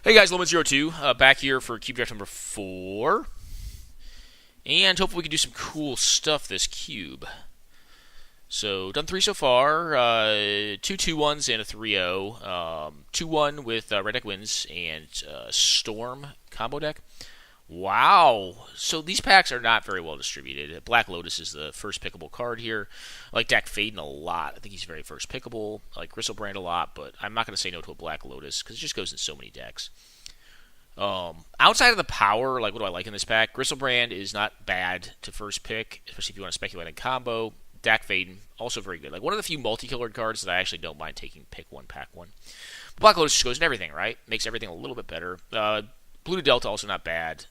Hey guys, Lemon02, back here for cube draft number 4. And hopefully we can do some cool stuff this cube. So, done 3 so far. 2 2-1s and a 3-0. 2-1 with Red Deck wins and Storm combo deck. Wow. So these packs are not very well distributed. Black Lotus is the first pickable card here. I like Dak Faden a lot. I think he's very first pickable. I like Gristlebrand a lot, but I'm not going to say no to a Black Lotus because it just goes in so many decks. Outside of the power, like what do I like in this pack? Gristlebrand is not bad to first pick, especially if you want to speculate in combo. Dak Faden, also very good. Like one of the few multicolored cards that I actually don't mind taking pick one, pack one. Black Lotus just goes in everything, right? Makes everything a little bit better. Blue to Delta, also not bad.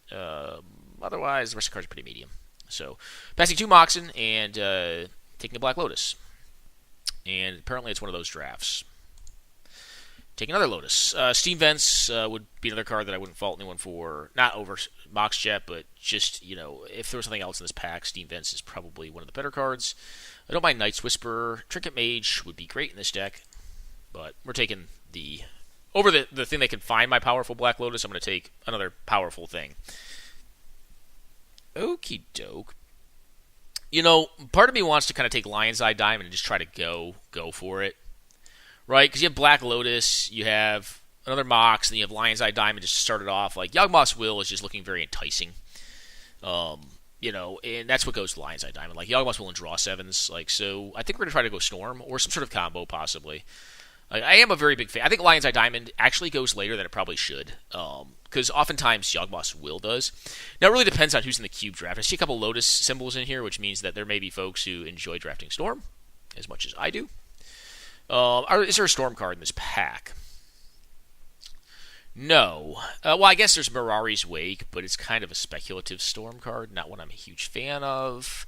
Otherwise, the rest of the cards are pretty medium. So, passing 2 Moxen and taking a Black Lotus. And apparently it's one of those drafts. Take another Lotus. Steam Vents would be another card that I wouldn't fault anyone for. Not over Mox Jet, but just, if there was something else in this pack, Steam Vents is probably one of the better cards. I don't mind Night's Whisper. Trinket Mage would be great in this deck. But we're taking the... Over the thing that can find my powerful Black Lotus, I'm going to take another powerful thing. Okie doke. Part of me wants to kind of take Lion's Eye Diamond and just try to go for it. Right? Because you have Black Lotus, you have another Mox, and then you have Lion's Eye Diamond just to start it off. Like, Yawgmoth's Will is just looking very enticing. And that's what goes to Lion's Eye Diamond. Like, Yawgmoth's Will and draw 7s. Like, so I think we're going to try to go Storm, or some sort of combo, possibly. I am a very big fan. I think Lion's Eye Diamond actually goes later than it probably should. Because oftentimes Yawgmoth's Will does. Now, it really depends on who's in the cube draft. I see a couple Lotus symbols in here, which means that there may be folks who enjoy drafting Storm as much as I do. Is there a Storm card in this pack? No. Well, I guess there's Mirari's Wake, but it's kind of a speculative Storm card, not one I'm a huge fan of.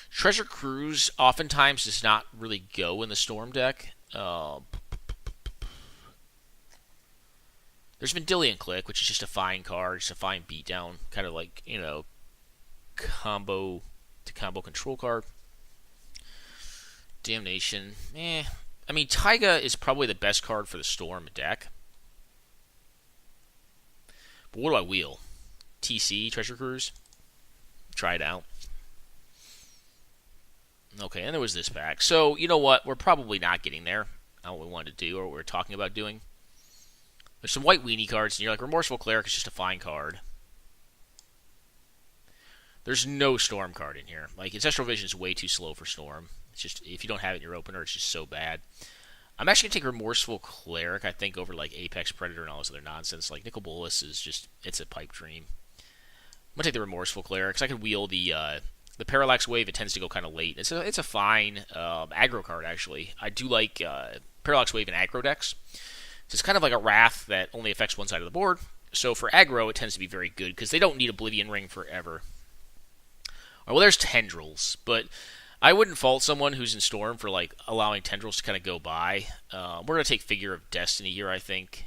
Treasure Cruise oftentimes does not really go in the Storm deck. There's Vendilion Click, which is just a fine card, just a fine beatdown, kind of like, combo to combo control card. Damnation. I mean, Taiga is probably the best card for the Storm deck. But what do I wheel? TC, Treasure Cruise? Try it out. Okay, and there was this pack. So, you know what? We're probably not getting there. Not what we wanted to do, or what we were talking about doing. There's some white weenie cards, and you're like, Remorseful Cleric is just a fine card. There's no Storm card in here. Like, Ancestral Vision is way too slow for Storm. It's just, if you don't have it in your opener, it's just so bad. I'm actually going to take Remorseful Cleric, I think, over, like, Apex Predator and all this other nonsense. Like, Nicol Bolas is just, it's a pipe dream. I'm going to take the Remorseful Cleric, because I could wheel the Parallax Wave. It tends to go kind of late. It's a fine aggro card, actually. I do like Parallax Wave in aggro decks. So it's kind of like a Wrath that only affects one side of the board. So for aggro, it tends to be very good, because they don't need Oblivion Ring forever. Well, there's Tendrils, but I wouldn't fault someone who's in Storm for like allowing Tendrils to kind of go by. We're going to take Figure of Destiny here, I think.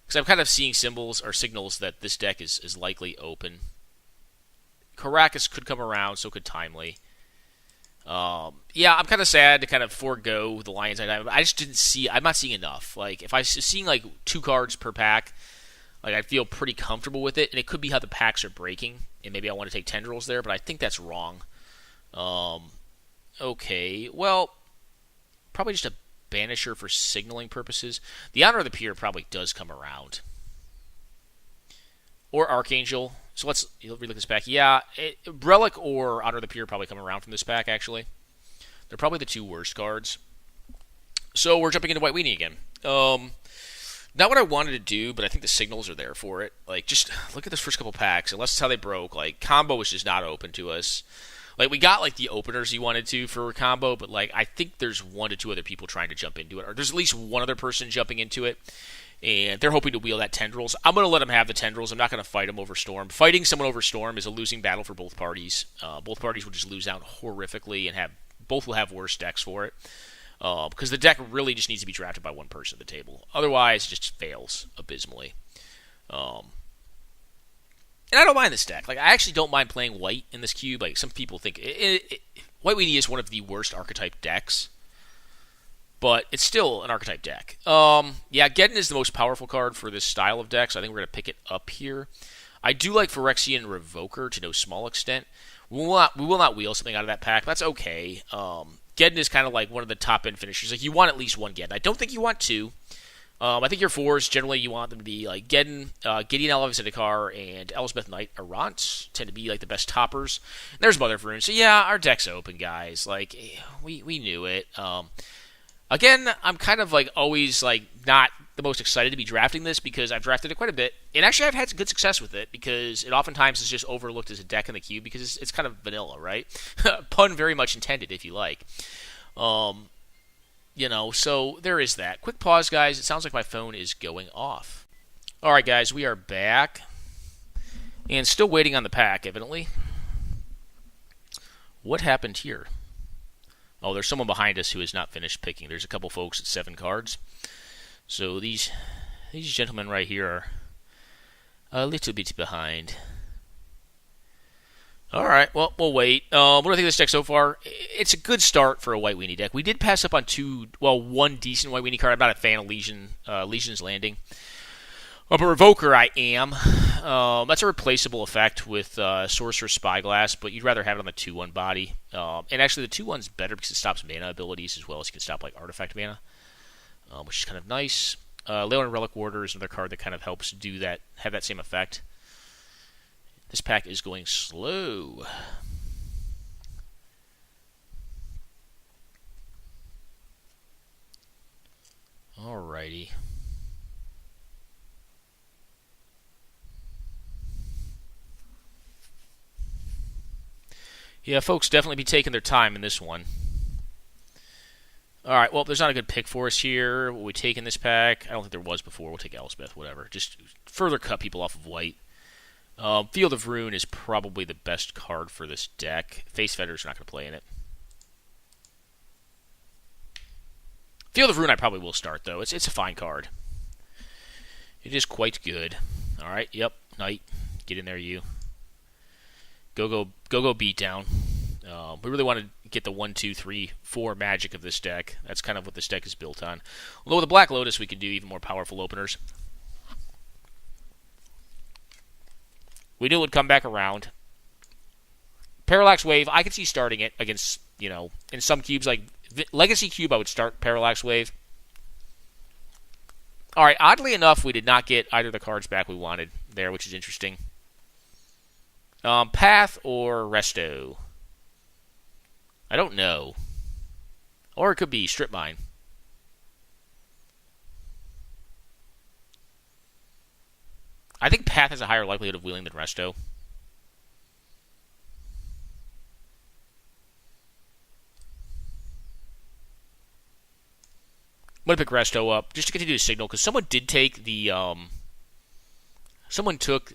Because I'm kind of seeing signals that this deck is likely open. Caracas could come around, so could Timely. Yeah, I'm kind of sad to kind of forego the Lion's Eye Diamond. I just didn't see... I'm not seeing enough. Like, if I was seeing like 2 cards per pack, like I'd feel pretty comfortable with it. And it could be how the packs are breaking. And maybe I want to take Tendrils there, but I think that's wrong. Okay, well, probably just a Banisher for signaling purposes. The Honor of the Peer probably does come around. Or Archangel. So let's relook this pack. Yeah, Relic or Honor of the Peer probably come around from this pack, actually. They're probably the 2 worst cards. So we're jumping into White Weenie again. Not what I wanted to do, but I think the signals are there for it. Like, just look at those first couple packs. Unless it's how they broke. Like, combo was just not open to us. Like, we got, like, the openers you wanted to for combo, but, like, I think there's 1 to 2 other people trying to jump into it. Or there's at least 1 other person jumping into it. And they're hoping to wheel that Tendrils. I'm going to let them have the Tendrils. I'm not going to fight them over Storm. Fighting someone over Storm is a losing battle for both parties. Both parties will just lose out horrifically, and both will have worse decks for it. Because the deck really just needs to be drafted by 1 person at the table. Otherwise, it just fails abysmally. And I don't mind this deck. Like, I actually don't mind playing white in this cube. Like, some people think... White Weenie is one of the worst archetype decks. but it's still an archetype deck. Yeah, Geddon is the most powerful card for this style of deck, so I think we're going to pick it up here. I do like Phyrexian Revoker to no small extent. We will not wheel something out of that pack. That's okay. Geddon is kind of like one of the top-end finishers. Like, you want at least one Geddon. I don't think you want two. I think your fours, generally, you want them to be like Geddon, Gideon Elvis Zendikar, and Elspeth Knight Errant tend to be like the best toppers. And there's Mother of Runes. So yeah, our deck's open, guys. Like, we knew it. Again, I'm kind of like always like not the most excited to be drafting this because I've drafted it quite a bit. And actually, I've had some good success with it because it oftentimes is just overlooked as a deck in the cube because it's kind of vanilla, right? Pun very much intended, if you like. So there is that. Quick pause, guys. It sounds like my phone is going off. All right, guys, we are back. And still waiting on the pack, evidently. What happened here? Oh, there's someone behind us who has not finished picking. There's a couple folks at 7 cards. So these gentlemen right here are a little bit behind. All right, well, we'll wait. What do I think of this deck so far? It's a good start for a White Weenie deck. We did pass up on one decent White Weenie card. I'm not a fan of Legion's Landing. But Revoker, I am. That's a replaceable effect with Sorcerer Spyglass, but you'd rather have it on the 2/1 body. And actually, the 2/1's better because it stops mana abilities as well as you can stop like artifact mana, which is kind of nice. Leonin Relic Warder is another card that kind of helps do that, have that same effect. This pack is going slow. Alrighty. Yeah, folks definitely be taking their time in this one. Alright, well, there's not a good pick for us here. Will we take in this pack? I don't think there was before. We'll take Elspeth, whatever. Just further cut people off of white. Field of Ruin is probably the best card for this deck. Face Fetter's not going to play in it. Field of Ruin I probably will start, though. It's a fine card. It is quite good. Alright, yep, Knight. Get in there, you. Go beatdown. We really want to get the 1, 2, 3, 4 magic of this deck. That's kind of what this deck is built on. Although with the Black Lotus, we can do even more powerful openers. We knew it would come back around. Parallax Wave, I could see starting it against, in some cubes, like Legacy Cube, I would start Parallax Wave. Alright, oddly enough, we did not get either of the cards back we wanted there, which is interesting. Path or Resto? I don't know. Or it could be Strip Mine. I think Path has a higher likelihood of wheeling than Resto. I'm going to pick Resto up just to continue to signal, because someone did take the... Someone took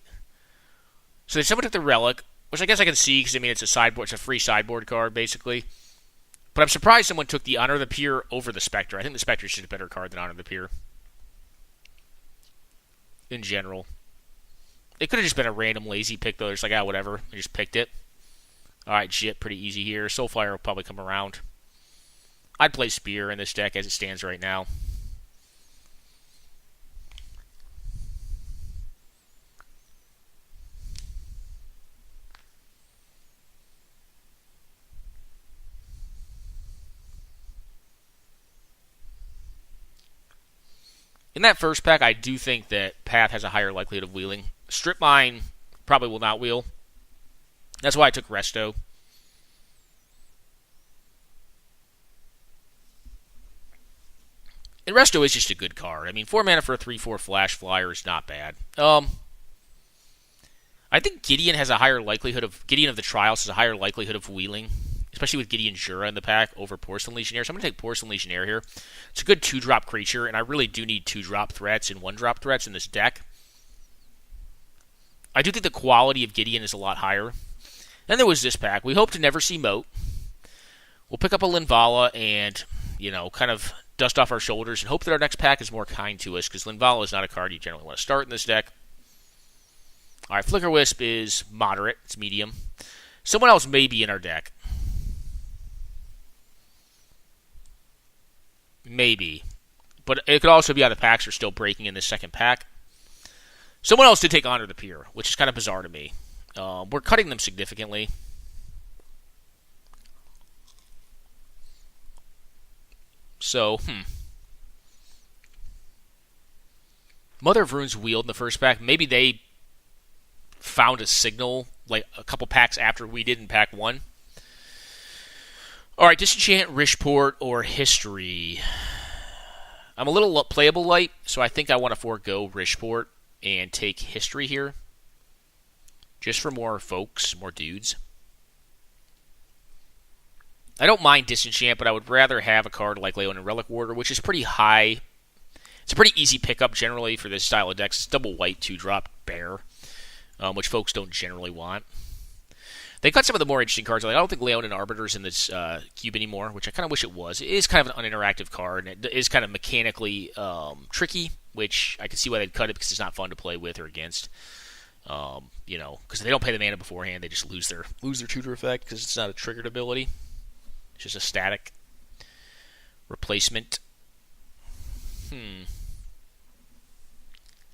the Relic, which I guess I can see, because, it's a sideboard. It's a free sideboard card, basically. But I'm surprised someone took the Honor of the Peer over the Spectre. I think the Spectre is just a better card than Honor of the Peer. In general. It could have just been a random lazy pick, though. It's like, whatever. I just picked it. Alright, Jit, pretty easy here. Soulfire will probably come around. I'd play Spear in this deck as it stands right now. In that first pack, I do think that Path has a higher likelihood of wheeling. Strip Mine probably will not wheel. That's why I took Resto. And Resto is just a good card. 4 mana for a 3/4 flash flyer is not bad. I think Gideon has a higher likelihood of... Gideon of the Trials has a higher likelihood of wheeling, especially with Gideon Jura in the pack over Porcelain Legionnaire. So I'm going to take Porcelain Legionnaire here. It's a good 2-drop creature, and I really do need 2-drop threats and 1-drop threats in this deck. I do think the quality of Gideon is a lot higher. Then there was this pack. We hope to never see Moat. We'll pick up a Linvala and, kind of dust off our shoulders and hope that our next pack is more kind to us, because Linvala is not a card you generally want to start in this deck. Alright, Flicker Wisp is moderate. It's medium. Someone else may be in our deck. Maybe. But it could also be how the packs are still breaking in this second pack. Someone else did take Honor the Peer, which is kind of bizarre to me. We're cutting them significantly. So, Mother of Runes wheeled in the first pack. Maybe they found a signal like a couple packs after we did in pack 1. Alright, Disenchant, Rishport, or History. I'm a little playable light, so I think I want to forego Rishport and take History here. Just for more folks, more dudes. I don't mind Disenchant, but I would rather have a card like Leonin Relic Warder, which is pretty high. It's a pretty easy pickup generally for this style of decks. It's double white, 2-drop, bear, which folks don't generally want. They cut some of the more interesting cards. Like, I don't think Leonin Arbiter's in this cube anymore, which I kind of wish it was. It is kind of an uninteractive card, and it is kind of mechanically tricky, which I can see why they'd cut it because it's not fun to play with or against. Because they don't pay the mana beforehand, they just lose their tutor effect because it's not a triggered ability. It's just a static replacement. I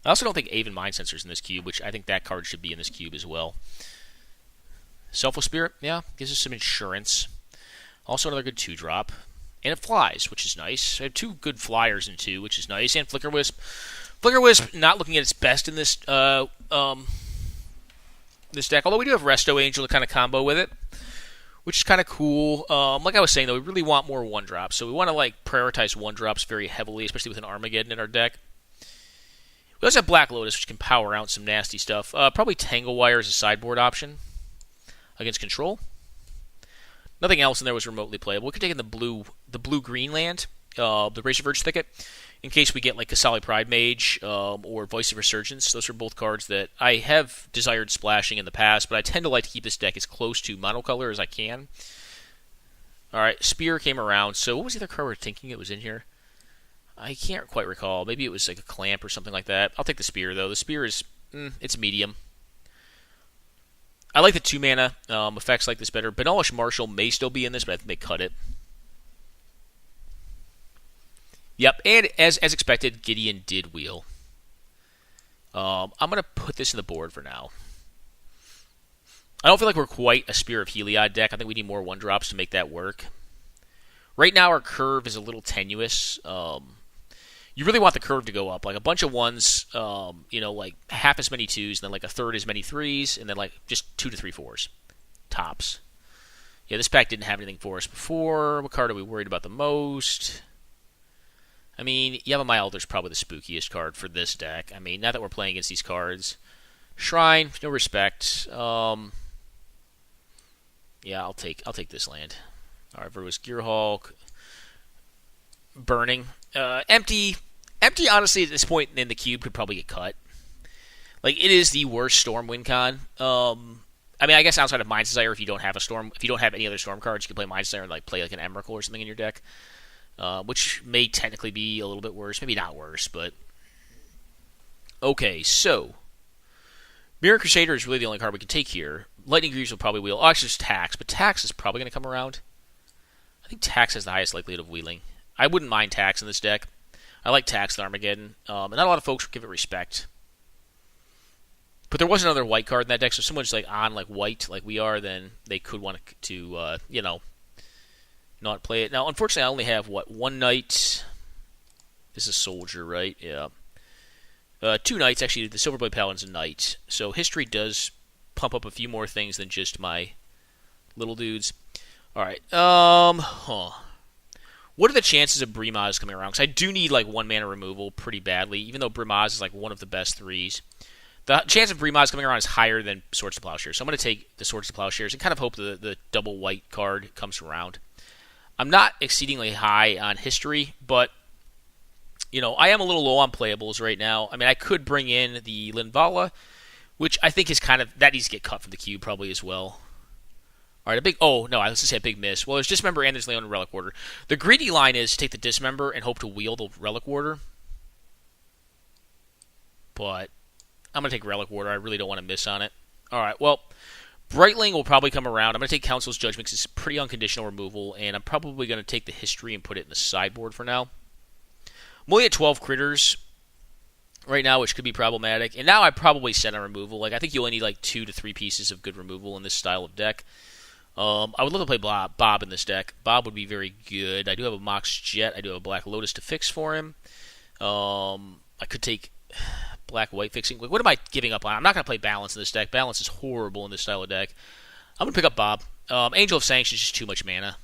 also don't think Aven Mind Sensor's in this cube, which I think that card should be in this cube as well. Selfless Spirit, yeah, gives us some insurance. Also another good 2-drop. And it flies, which is nice. I have 2 good flyers in 2, which is nice. And Flicker Wisp. Flicker Wisp not looking at its best in this this deck, although we do have Resto Angel to kind of combo with it, which is kind of cool. Like I was saying, though, we really want more 1-drops, so we want to prioritize 1-drops very heavily, especially with an Armageddon in our deck. We also have Black Lotus, which can power out some nasty stuff. Probably Tangle Wire as a sideboard option against control. Nothing else in there was remotely playable. We could take in the blue-green land, the Razorverge Thicket, in case we get Kasali Pride Mage or Voice of Resurgence. Those are both cards that I have desired splashing in the past, but I tend to like to keep this deck as close to monocolor as I can. Alright, Spear came around. So what was the other card we were thinking it was in here? I can't quite recall. Maybe it was like a Clamp or something like that. I'll take the Spear, though. The Spear is, it's medium. I like the 2-mana effects like this better. Benalish Marshal may still be in this, but I think they cut it. Yep, and as expected, Gideon did wheel. I'm going to put this in the board for now. I don't feel like we're quite a Spear of Heliod deck. I think we need more 1-drops to make that work. Right now, our curve is a little tenuous. You really want the curve to go up. Like a bunch of 1s, half as many 2s, and then a third as many 3s, and then just 2 to 3 4s. Tops. Yeah, this pack didn't have anything for us before. What card are we worried about the most? I mean, Yavimaya Altar's probably the spookiest card for this deck. I mean, now that we're playing against these cards. Shrine, no respect. Yeah, I'll take this land. Alright, Verus Gearhulk. Burning. Empty, honestly, at this point in the cube, could probably get cut. It is the worst Storm win con. I mean, I guess outside of Mind's Desire, if you don't have a Storm, if you don't have any other Storm cards, you can play Mind's Desire and play an Emrakul or something in your deck. Which may technically be a little bit worse. Maybe not worse, but... Okay, so... Mirror Crusader is really the only card we can take here. Lightning Greaves will probably wheel. Oh, actually, it's Tax, but Tax is probably going to come around. I think Tax has the highest likelihood of wheeling. I wouldn't mind Tax in this deck. I like Tax with Armageddon. And not a lot of folks give it respect. But there was another white card in that deck, so if someone's on white like we are, then they could want to not play it. Now, unfortunately, I only have, 1 knight. This is Soldier, right? Yeah. 2 knights. Actually, the Silverblade Paladin's a knight. So history does pump up a few more things than just my little dudes. Alright. What are the chances of Brimaz coming around? Because I do need, 1-mana removal pretty badly, even though Brimaz is, one of the best 3s. The chance of Brimaz coming around is higher than Swords to Plowshares. So I'm going to take the Swords to Plowshares and kind of hope the double white card comes around. I'm not exceedingly high on history, but, I am a little low on playables right now. I mean, I could bring in the Linvala, which I think is that needs to get cut from the cube probably as well. All right, I was going to say a big miss. Well, there's Dismember and there's Leonin Relic Warder. The greedy line is take the Dismember and hope to wheel the Relic Warder. But I'm going to take Relic Warder. I really don't want to miss on it. All right, well, Brightling will probably come around. I'm going to take Council's Judgment because it's pretty unconditional removal, and I'm probably going to take the History and put it in the sideboard for now. I'm only at 12 critters right now, which could be problematic. And now I probably set on removal. Like, I think you only need like 2 to 3 pieces of good removal in this style of deck. I would love to play Bob in this deck. Bob would be very good. I do have a Mox Jet. I do have a Black Lotus to fix for him. I could take Black-White fixing. What am I giving up on? I'm not going to play Balance in this deck. Balance is horrible in this style of deck. I'm going to pick up Bob. Angel of Sanction is just too much mana.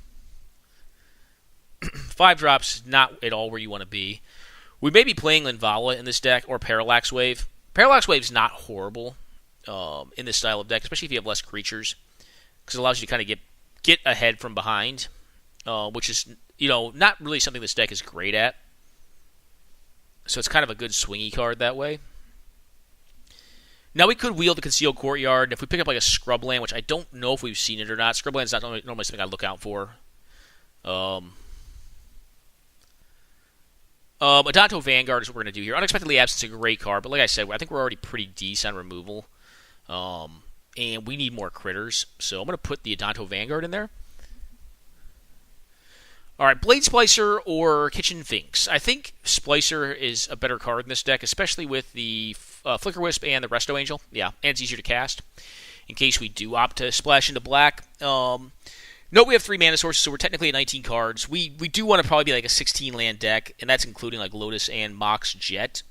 5 drops, not at all where you want to be. We may be playing Linvala in this deck, or Parallax Wave. Parallax Wave is not horrible in this style of deck, especially if you have less creatures, because it allows you to kind of get ahead from behind, which is, not really something this deck is great at. So it's kind of a good swingy card that way. Now we could wheel the Concealed Courtyard, and if we pick up like a Scrubland, which I don't know if we've seen it or not. Scrubland's not normally something I look out for. Adanto Vanguard is what we're going to do here. Unexpectedly Absent is a great card, but like I said, I think we're already pretty decent on removal. And we need more critters, so I'm going to put the Adanto Vanguard in there. Alright, Blade Splicer or Kitchen Finks. I think Splicer is a better card in this deck, especially with the Flicker Wisp and the Resto Angel. Yeah, and it's easier to cast, in case we do opt to splash into black. Note we have 3 mana sources, so we're technically at 19 cards. We do want to probably be like a 16 land deck, and that's including like Lotus and Mox Jet.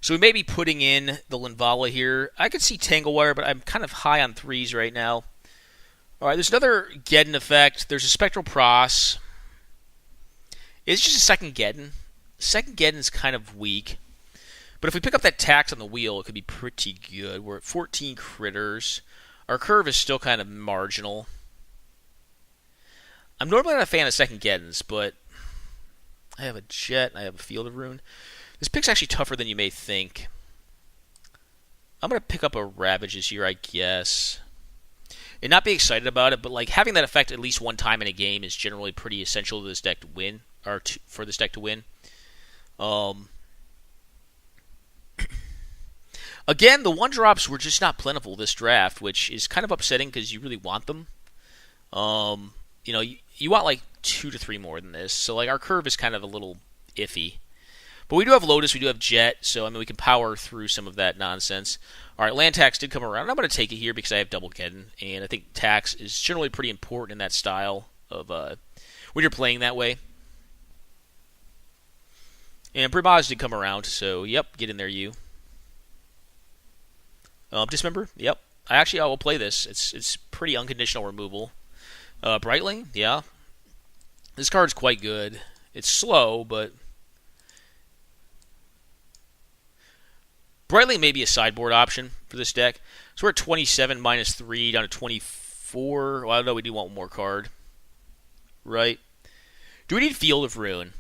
So we may be putting in the Linvala here. I could see Tanglewire, but I'm kind of high on 3s right now. Alright, there's another Geddon effect. There's a Spectral Pros. It's just a second Geddon. Second Geddon's kind of weak. But if we pick up that tax on the wheel, it could be pretty good. We're at 14 critters. Our curve is still kind of marginal. I'm normally not a fan of second Geddons, but I have a Jet and I have a Field of Ruin. This pick's actually tougher than you may think. I'm going to pick up a Ravages here, I guess. And not be excited about it, but like having that effect at least one time in a game is generally pretty essential to this deck to win, or for this deck to win. Again, the 1-drops were just not plentiful this draft, which is kind of upsetting because you really want them. You want like 2 to 3 more than this, so like our curve is kind of a little iffy. But we do have Lotus, we do have Jet, so I mean we can power through some of that nonsense. Alright, land tax did come around. I'm going to take it here because I have double Geddon, and I think tax is generally pretty important in that style of when you're playing that way. And Brimaz did come around, so yep, get in there you. Dismember, yep. I will play this. It's pretty unconditional removal. Brightling, yeah. This card's quite good. It's slow, but Brightling may be a sideboard option for this deck. So we're at 27 minus 3 down to 24. Well, I know we do want one more card. Right. Do we need Field of Ruin?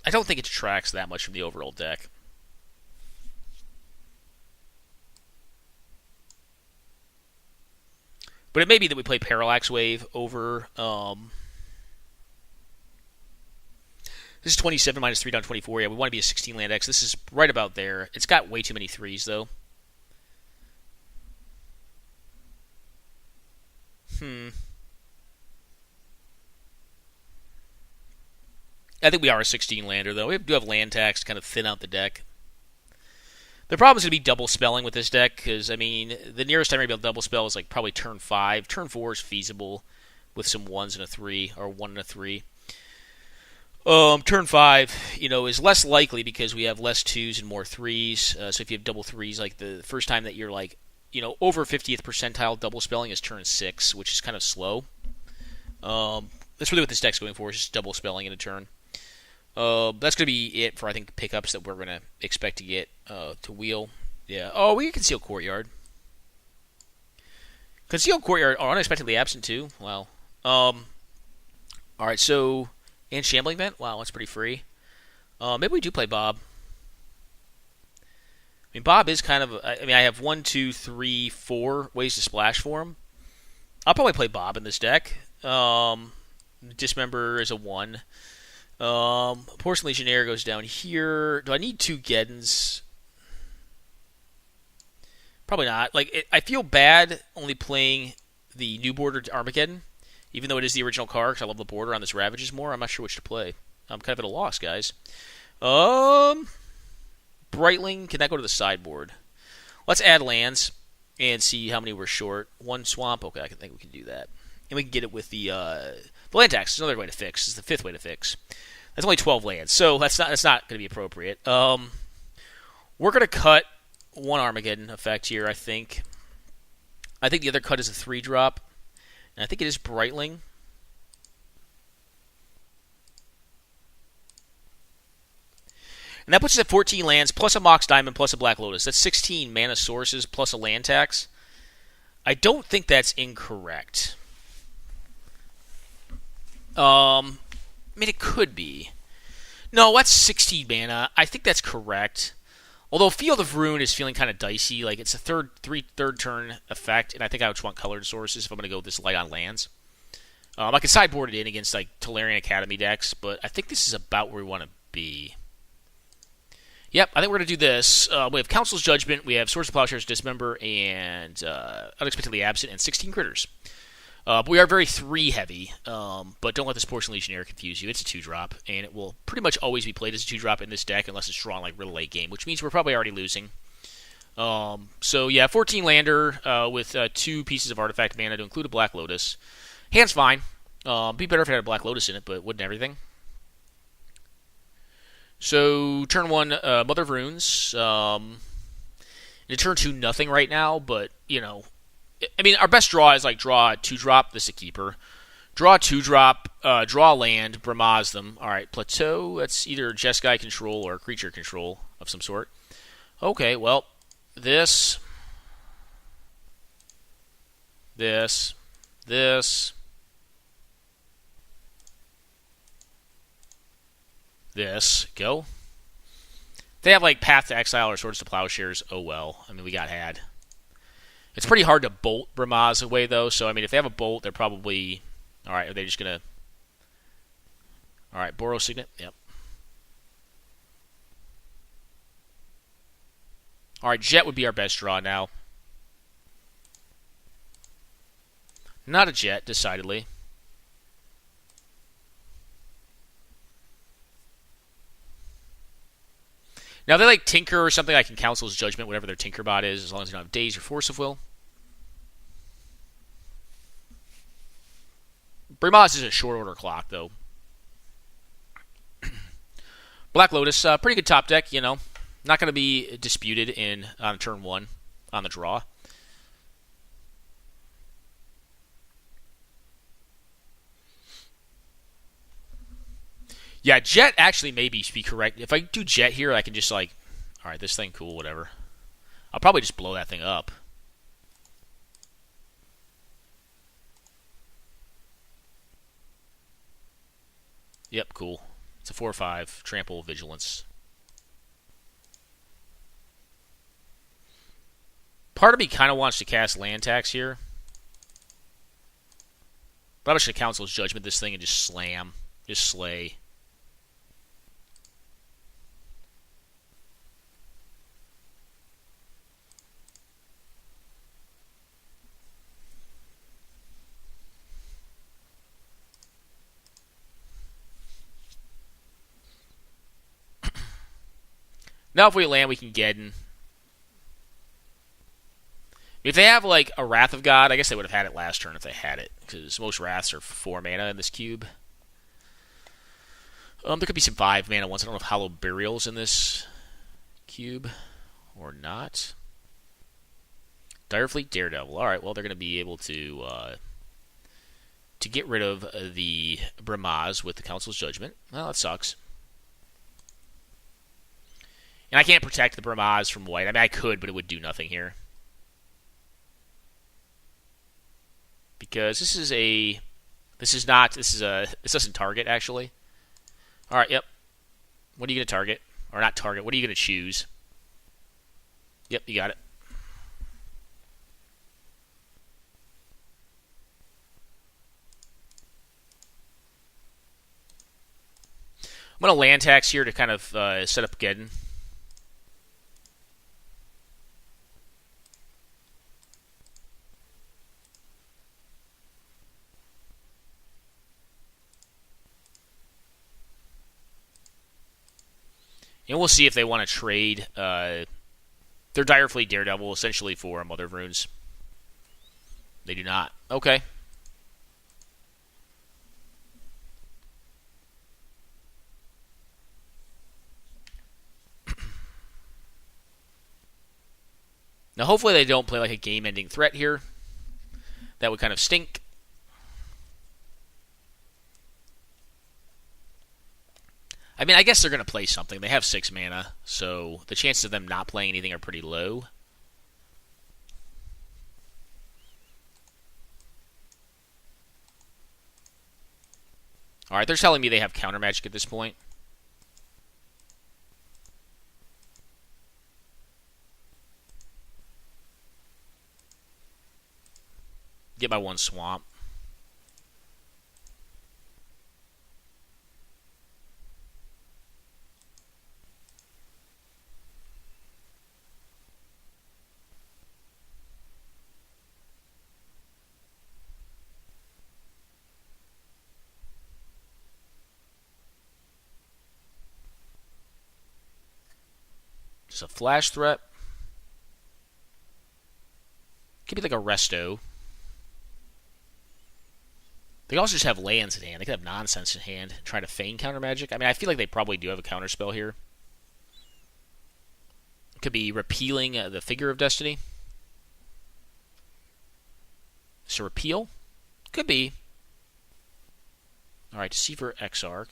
I don't think it detracts that much from the overall deck. But it may be that we play Parallax Wave over this is 27 minus 3 down 24. Yeah, we want to be a 16 land X. This is right about there. It's got way too many 3s, though. I think we are a 16 lander, though. We do have land tax to kind of thin out the deck. The problem is going to be double spelling with this deck, because, I mean, the nearest time we're able to double spell is like probably turn 5. Turn 4 is feasible with some 1s and a 3, or 1 and a 3. Turn 5, is less likely because we have less 2s and more 3s. So if you have double 3s, like the first time that you're like, over 50th percentile double spelling is turn 6, which is kind of slow. That's really what this deck's going for, is just double spelling in a turn. That's going to be it for, I think, pickups that we're going to expect to get to wheel. Yeah. Oh, we can Conceal Courtyard. Concealed Courtyard are unexpectedly absent, too. Wow. Alright, so and Shambling Vent? Wow, that's pretty free. Maybe we do play Bob. I mean, Bob is kind of... I have 1, 2, 3, 4 ways to splash for him. I'll probably play Bob in this deck. Dismember is a 1. Porcelain Legionnaire goes down here. Do I need 2 Geddons? Probably not. I feel bad only playing the New Border Armageddon. Even though it is the original card, because I love the border on this Ravages more, I'm not sure which to play. I'm kind of at a loss, guys. Brightling, can that go to the sideboard? Let's add lands and see how many we're short. One swamp, okay, I think we can do that. And we can get it with the land tax. It's another way to fix. It's the fifth way to fix. That's only 12 lands, so that's not going to be appropriate. We're going to cut one Armageddon effect here, I think. I think the other cut is a 3-drop. And I think it is Brightling. And that puts us at 14 lands, plus a Mox Diamond, plus a Black Lotus. That's 16 mana sources, plus a land tax. I don't think that's incorrect. I mean, it could be. No, that's 16 mana. I think that's correct. Although Field of Ruin is feeling kind of dicey. Like, it's a third turn effect, and I think I would just want colored sources if I'm going to go this light on lands. I could sideboard it in against, like, Tolarian Academy decks, but I think this is about where we want to be. Yep, I think we're going to do this. We have Council's Judgment, we have Swords of Plowshares, Dismember, and Unexpectedly Absent, and 16 critters. But we are very 3-heavy, but don't let this Portion Legionnaire confuse you. It's a 2-drop, and it will pretty much always be played as a 2-drop in this deck unless it's drawn like really late game, which means we're probably already losing. So yeah, 14 lander with 2 pieces of artifact mana to include a Black Lotus. Hand's fine. Be better if it had a Black Lotus in it, but wouldn't everything? So turn 1, Mother of Runes. And turn 2, nothing right now, but you know. I mean, our best draw is like draw a 2-drop. This is a keeper. Draw a 2-drop. Draw land. Bramaz them. All right, Plateau. That's either Jeskai control or creature control of some sort. Okay, well, this. Go. If they have like Path to Exile or Swords to Plowshares, oh well. I mean, we got had. It's pretty hard to bolt Bramaz away, though. So, I mean, if they have a bolt, they're probably... All right, are they just going to... All right, Boros Signet. Yep. All right, Jet would be our best draw now. Not a Jet, decidedly. Now, they like Tinker or something. I can Council's Judgment, whatever their Tinker bot is, as long as they don't have Daze or Force of Will. Bramaz is a short order clock, though. Black Lotus, pretty good top deck, you know. Not going to be disputed on turn 1 on the draw. Yeah, Jet actually maybe should be correct. If I do Jet here, I can just like, all right, this thing, cool, whatever. I'll probably just blow that thing up. Yep, cool. It's a 4/5, Trample, Vigilance. Part of me kind of wants to cast Land Tax here. But I'm just going to Council's Judgment this thing and just slam. Just slay. Now if we land, we can get in. If they have like a Wrath of God, I guess they would have had it last turn if they had it, because most Wraths are 4 mana in this cube. There could be some 5 mana ones. I don't know if Hollow Burial's in this cube or not. Direfleet, Daredevil. All right, well they're going to be able to get rid of the Bramaz with the Council's Judgment. Well, that sucks. And I can't protect the Bramaz from white. I mean, I could, but it would do nothing here. Because this doesn't target, actually. Alright, yep. What are you going to target? Or not target, what are you going to choose? Yep, you got it. I'm going to land tax here to kind of set up Geddon. And we'll see if they want to trade their Dire Fleet Daredevil essentially for Mother of Runes. They do not. Okay. Now, hopefully they don't play like a game-ending threat here. That would kind of stink. I mean, I guess they're going to play something. They have 6 mana, so the chances of them not playing anything are pretty low. Alright, they're telling me they have counter magic at this point. Get my 1 swamp. Just a flash threat. Could be like a resto. They also just have lands in hand. They could have nonsense in hand and try to feign counter magic. I mean, I feel like they probably do have a counter spell here. It could be repealing the Figure of Destiny. So repeal? Could be. Alright, Deceiver Exarch.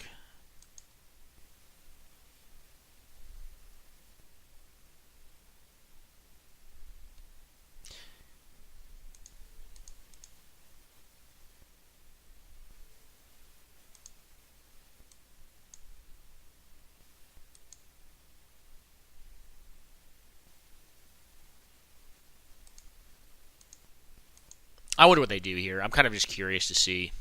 I wonder what they do here. I'm kind of just curious to see.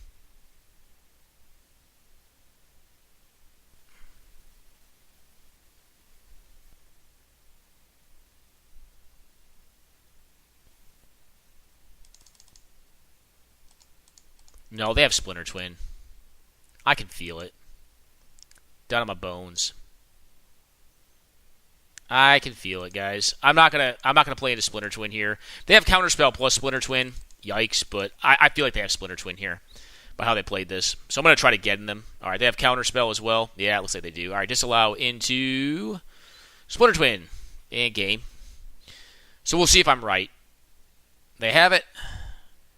No, they have Splinter Twin. I can feel it. Down on my bones. I can feel it, guys. I'm not gonna play into Splinter Twin here. They have Counterspell plus Splinter Twin. Yikes, but I feel like they have Splinter Twin here by how they played this. So I'm going to try to get in them. All right, they have Counterspell as well. Yeah, it looks like they do. All right, disallow into Splinter Twin and game. So we'll see if I'm right. They have it.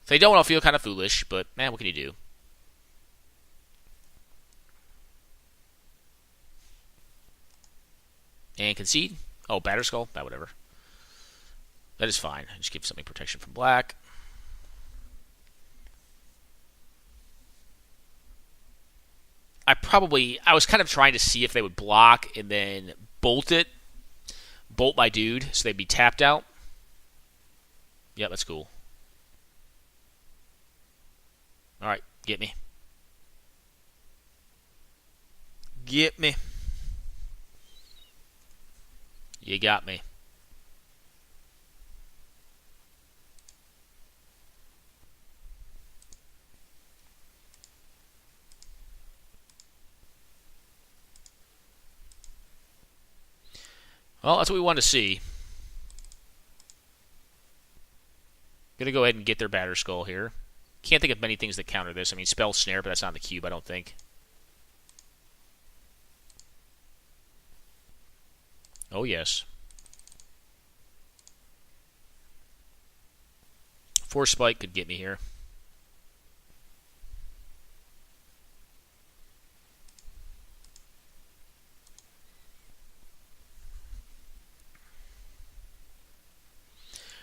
If they don't, I'll feel kind of foolish, but man, what can you do? And concede. Oh, Batterskull? Whatever. That is fine. Just give something protection from black. I was kind of trying to see if they would block and then bolt my dude, so they'd be tapped out. Yeah, that's cool. Alright, get me. Get me. You got me. Well, that's what we wanted to see. Gonna go ahead and get their Batterskull here. Can't think of many things that counter this. I mean, Spell Snare, but that's not in the cube, I don't think. Oh, yes. Force Spike could get me here.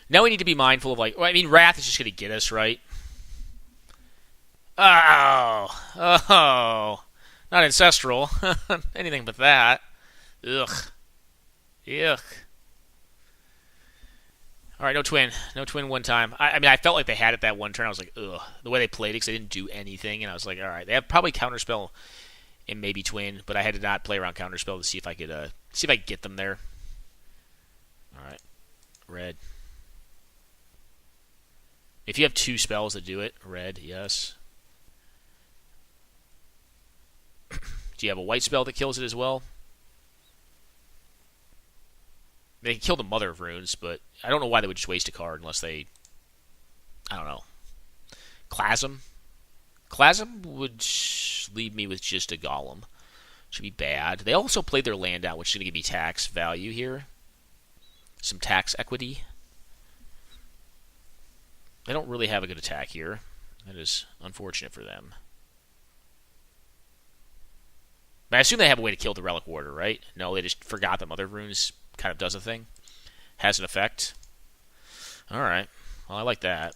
Now we need to be mindful of, like, well, I mean, Wrath is just going to get us, right? Oh. Not Ancestral. Anything but that. Ugh. Yuck. Alright, no twin. No twin one time. I mean, I felt like they had it that one turn. I was like, ugh. The way they played it, because they didn't do anything. And I was like, alright. They have probably Counterspell and maybe twin, but I had to not play around Counterspell to see if I could get them there. Alright. Red. If you have 2 spells that do it, red, yes. Do you have a white spell that kills it as well? They can kill the Mother of Runes, but I don't know why they would just waste a card unless they... I don't know. Clasm? Clasm would leave me with just a Golem. Should be bad. They also played their land out, which is going to give me tax value here. Some tax equity. They don't really have a good attack here. That is unfortunate for them. But I assume they have a way to kill the Relic Warder, right? No, they just forgot that Mother of Runes kind of does a thing. Has an effect. Alright. Well, I like that.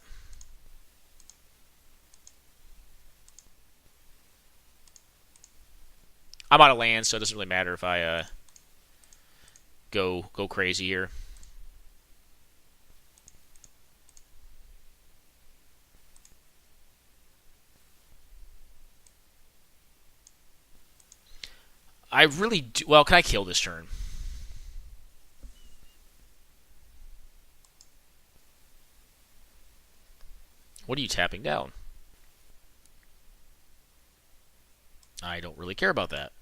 I'm out of land, so it doesn't really matter if I go crazy here. I really do... Well, can I kill this turn? What are you tapping down? I don't really care about that.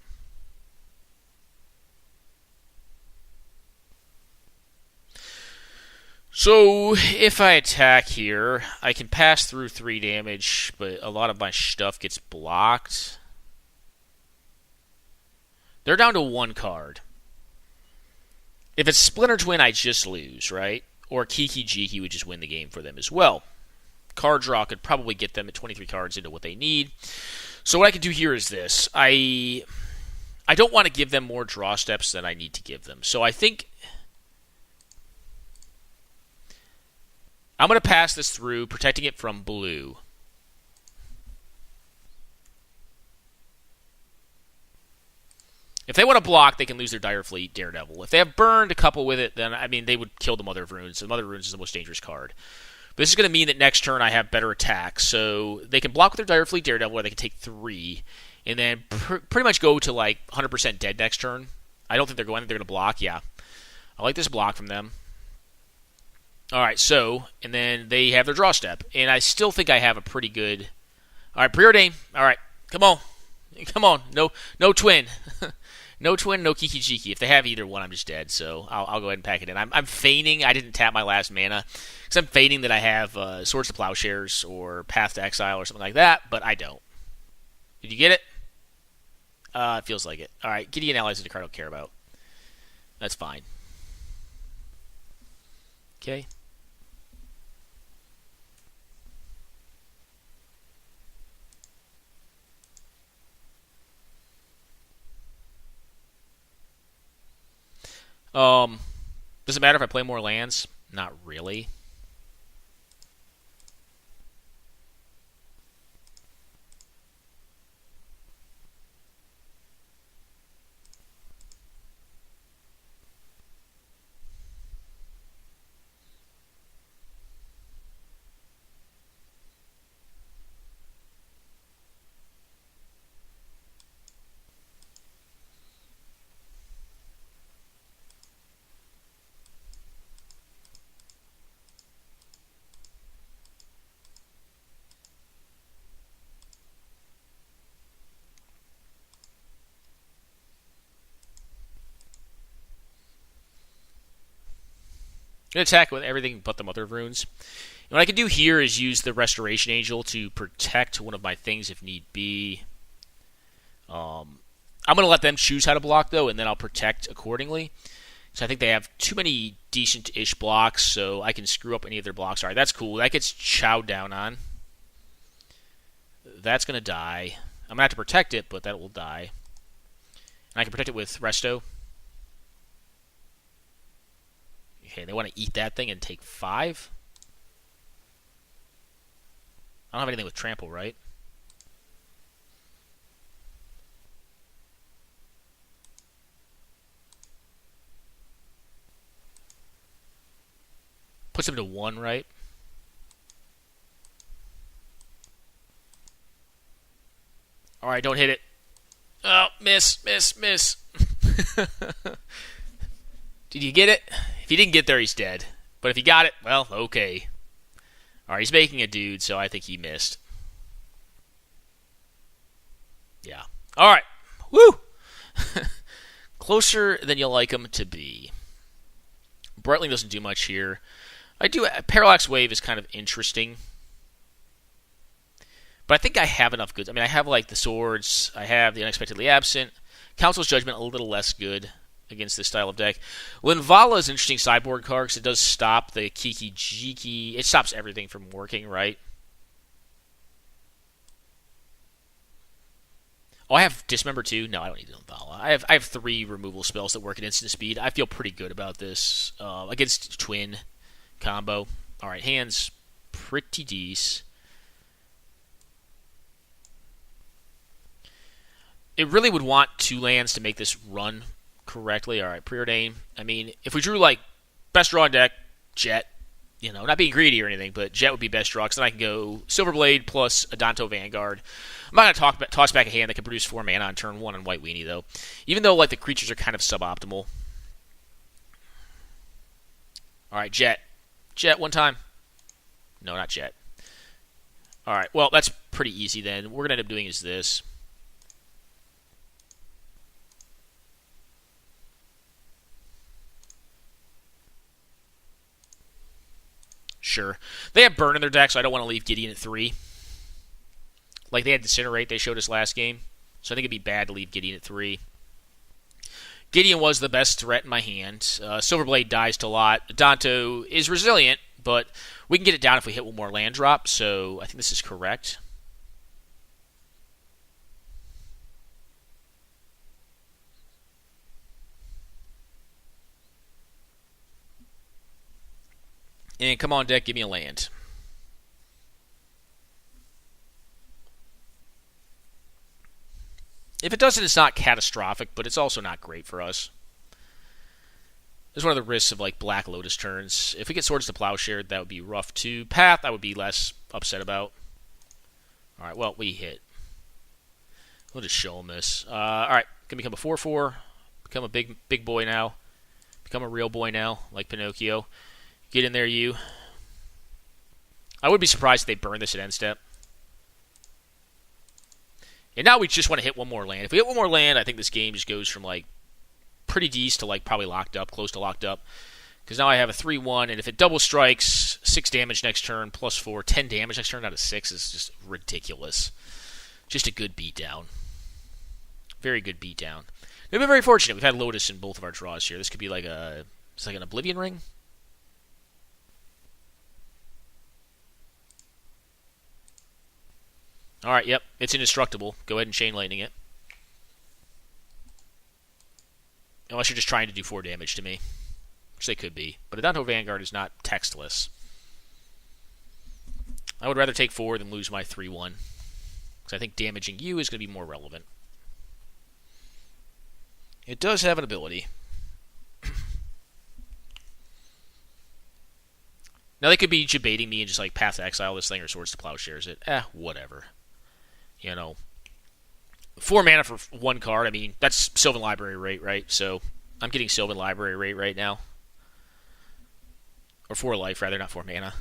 So, if I attack here, I can pass through 3 damage, but a lot of my stuff gets blocked. They're down to 1 card. If it's Splinter Twin, I just lose, right? Or Kiki Jiki would just win the game for them as well. Card draw could probably get them at 23 cards into what they need. So what I can do here is this. I don't want to give them more draw steps than I need to give them. So I think I'm going to pass this through, protecting it from blue. If they want to block, they can lose their Dire Fleet, Daredevil. If they have burned a couple with it, then, I mean, they would kill the Mother of Runes. The Mother of Runes is the most dangerous card. But this is going to mean that next turn I have better attacks. So they can block with their Dire Fleet, Daredevil, or they can take 3. And then pretty much go to, like, 100% dead next turn. I don't think they're going. I think they're going to block, yeah. I like this block from them. Alright, so, and then they have their draw step. And I still think I have a pretty good... Alright, preordain. Alright, come on. Come on. No twin. No twin, no Kiki Jiki. If they have either one, I'm just dead. So I'll go ahead and pack it in. I'm feigning I didn't tap my last mana. Because I'm feigning that I have Swords to Plowshares or Path to Exile or something like that. But I don't. Did you get it? It feels like it. Alright, Gideon Allies is a card I don't care about. That's fine. Okay. Does it matter if I play more lands? Not really. I'm going to attack with everything but the Mother of Runes. And what I can do here is use the Restoration Angel to protect one of my things if need be. I'm going to let them choose how to block, though, and then I'll protect accordingly. So I think they have too many decent-ish blocks, so I can screw up any of their blocks. All right, that's cool. That gets chowed down on. That's going to die. I'm going to have to protect it, but that will die. And I can protect it with Resto. Okay, they want to eat that thing and take 5? I don't have anything with Trample, right? Puts him to 1, right? Alright, don't hit it. Oh, miss. Did you get it? If he didn't get there, he's dead. But if he got it, well, okay. Alright, he's making a dude, so I think he missed. Yeah. Alright. Woo! Closer than you like him to be. Brightling doesn't do much here. Parallax Wave is kind of interesting. But I think I have enough goods. I mean, I have like the swords. I have the Unexpectedly Absent. Council's Judgment a little less good against this style of deck. Linvala is an interesting sideboard card because it does stop the Kiki Jiki. It stops everything from working, right? Oh, I have Dismember too? No, I don't need Linvala. I have 3 removal spells that work at instant speed. I feel pretty good about this against Twin combo. All right, hands pretty decent. It really would want 2 lands to make this run correctly. All right, Preordain. I mean, if we drew like best draw deck, Jet, not being greedy or anything, but Jet would be best draw because then I can go Silverblade plus Adanto Vanguard. I'm not going to toss back a hand that can produce 4 mana on turn 1 on White Weenie, though. Even though like the creatures are kind of suboptimal. All right, Jet. Jet one time. No, not Jet. All right, well, that's pretty easy then. What we're going to end up doing is this. Sure. They have Burn in their deck, so I don't want to leave Gideon at 3. Like they had Disintegrate they showed us last game. So I think it'd be bad to leave Gideon at 3. Gideon was the best threat in my hand. Silverblade dies to a lot. Adanto is resilient, but we can get it down if we hit one more land drop, so I think this is correct. And come on, deck, give me a land. If it doesn't, it's not catastrophic, but it's also not great for us. It's one of the risks of like Black Lotus turns. If we get Swords to Plowshare, that would be rough too. Path, I would be less upset about. All right, well, we hit. We'll just show them this. All right, gonna become a 4/4. Become a big boy now. Become a real boy now, like Pinocchio. Get in there, you. I would be surprised if they burn this at end step. And now we just want to hit one more land. If we hit one more land, I think this game just goes from like pretty decent to like probably locked up, close to locked up. Because now I have a 3/1, and if it double strikes, 6 damage next turn, plus 4, 10 damage next turn out of 6 is just ridiculous. Just a good beatdown. Very good beatdown. We've been very fortunate. We've had Lotus in both of our draws here. This could be like it's like an Oblivion Ring. Alright, yep, it's indestructible. Go ahead and Chain Lightning it. Unless you're just trying to do 4 damage to me. Which they could be. But Adanto Vanguard is not textless. I would rather take 4 than lose my 3/1. Because I think damaging you is going to be more relevant. It does have an ability. Now they could be debating me and just like Path to Exile this thing or Swords to Plowshares it. Whatever. 4 mana for 1 card. I mean, that's Sylvan Library rate, right? So I'm getting Sylvan Library rate right now. Or 4 life, rather, not 4 mana.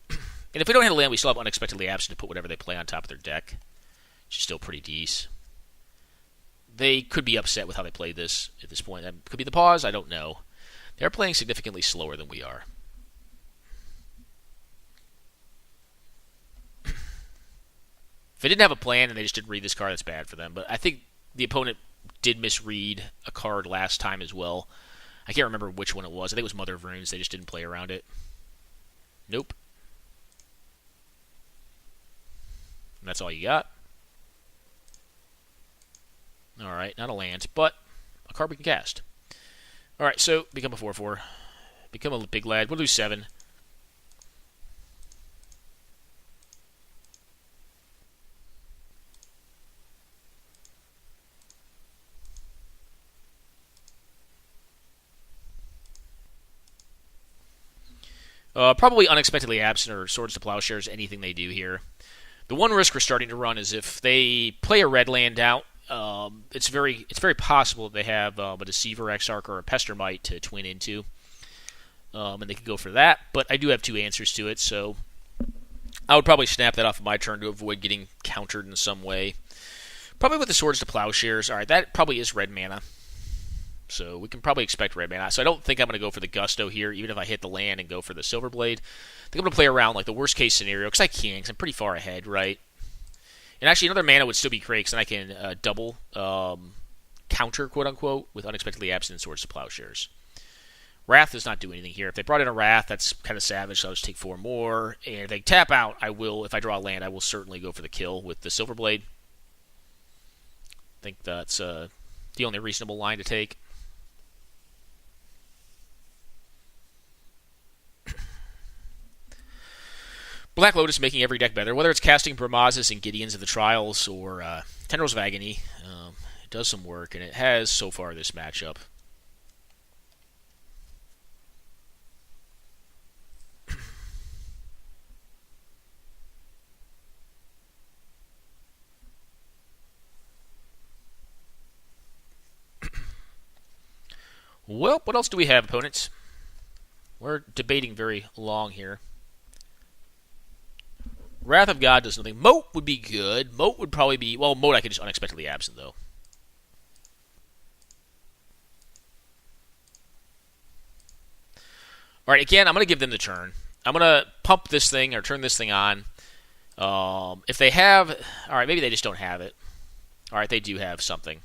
And if we don't hit a land, we still have Unexpectedly Absent to put whatever they play on top of their deck. Which is still pretty decent. They could be upset with how they played this at this point. That could be the pause, I don't know. They're playing significantly slower than we are. If they didn't have a plan and they just didn't read this card, that's bad for them. But I think the opponent did misread a card last time as well. I can't remember which one it was. I think it was Mother of Runes. They just didn't play around it. Nope. And that's all you got. Alright, not a land, but a card we can cast. Alright, so become a 4/4. Become a big lad. We'll do 7. Probably Unexpectedly Absent or Swords to Plowshares, anything they do here. The one risk we're starting to run is if they play a red land out, it's very possible they have a Deceiver, Exarch, or a Pestermite to twin into. And they could go for that, but I do have 2 answers to it, so I would probably snap that off of my turn to avoid getting countered in some way. Probably with the Swords to Plowshares. Alright, that probably is red mana. So we can probably expect red mana. So I don't think I'm going to go for the Gusto here, even if I hit the land and go for the Silver Blade. I think I'm going to play around like the worst case scenario, because I can, because I'm pretty far ahead, right? And actually another mana would still be great, because then I can double counter, quote-unquote, with Unexpectedly Absent and Swords to Plowshares. Wrath does not do anything here. If they brought in a Wrath, that's kind of savage, so I'll just take 4 more. And if they tap out, I will, if I draw a land, I will certainly go for the kill with the Silver Blade. I think that's the only reasonable line to take. Black Lotus making every deck better, whether it's casting Brahmasis and Gideons of the Trials or Tendrils of Agony. It does some work, and it has so far this matchup. Well, what else do we have, opponents? We're debating very long here. Wrath of God does nothing. Moat would be good. Moat would probably be... Well, Moat I could just Unexpectedly Absent, though. Alright, again, I'm going to give them the turn. I'm going to pump this thing, or turn this thing on. If they have... Alright, maybe they just don't have it. Alright, they do have something.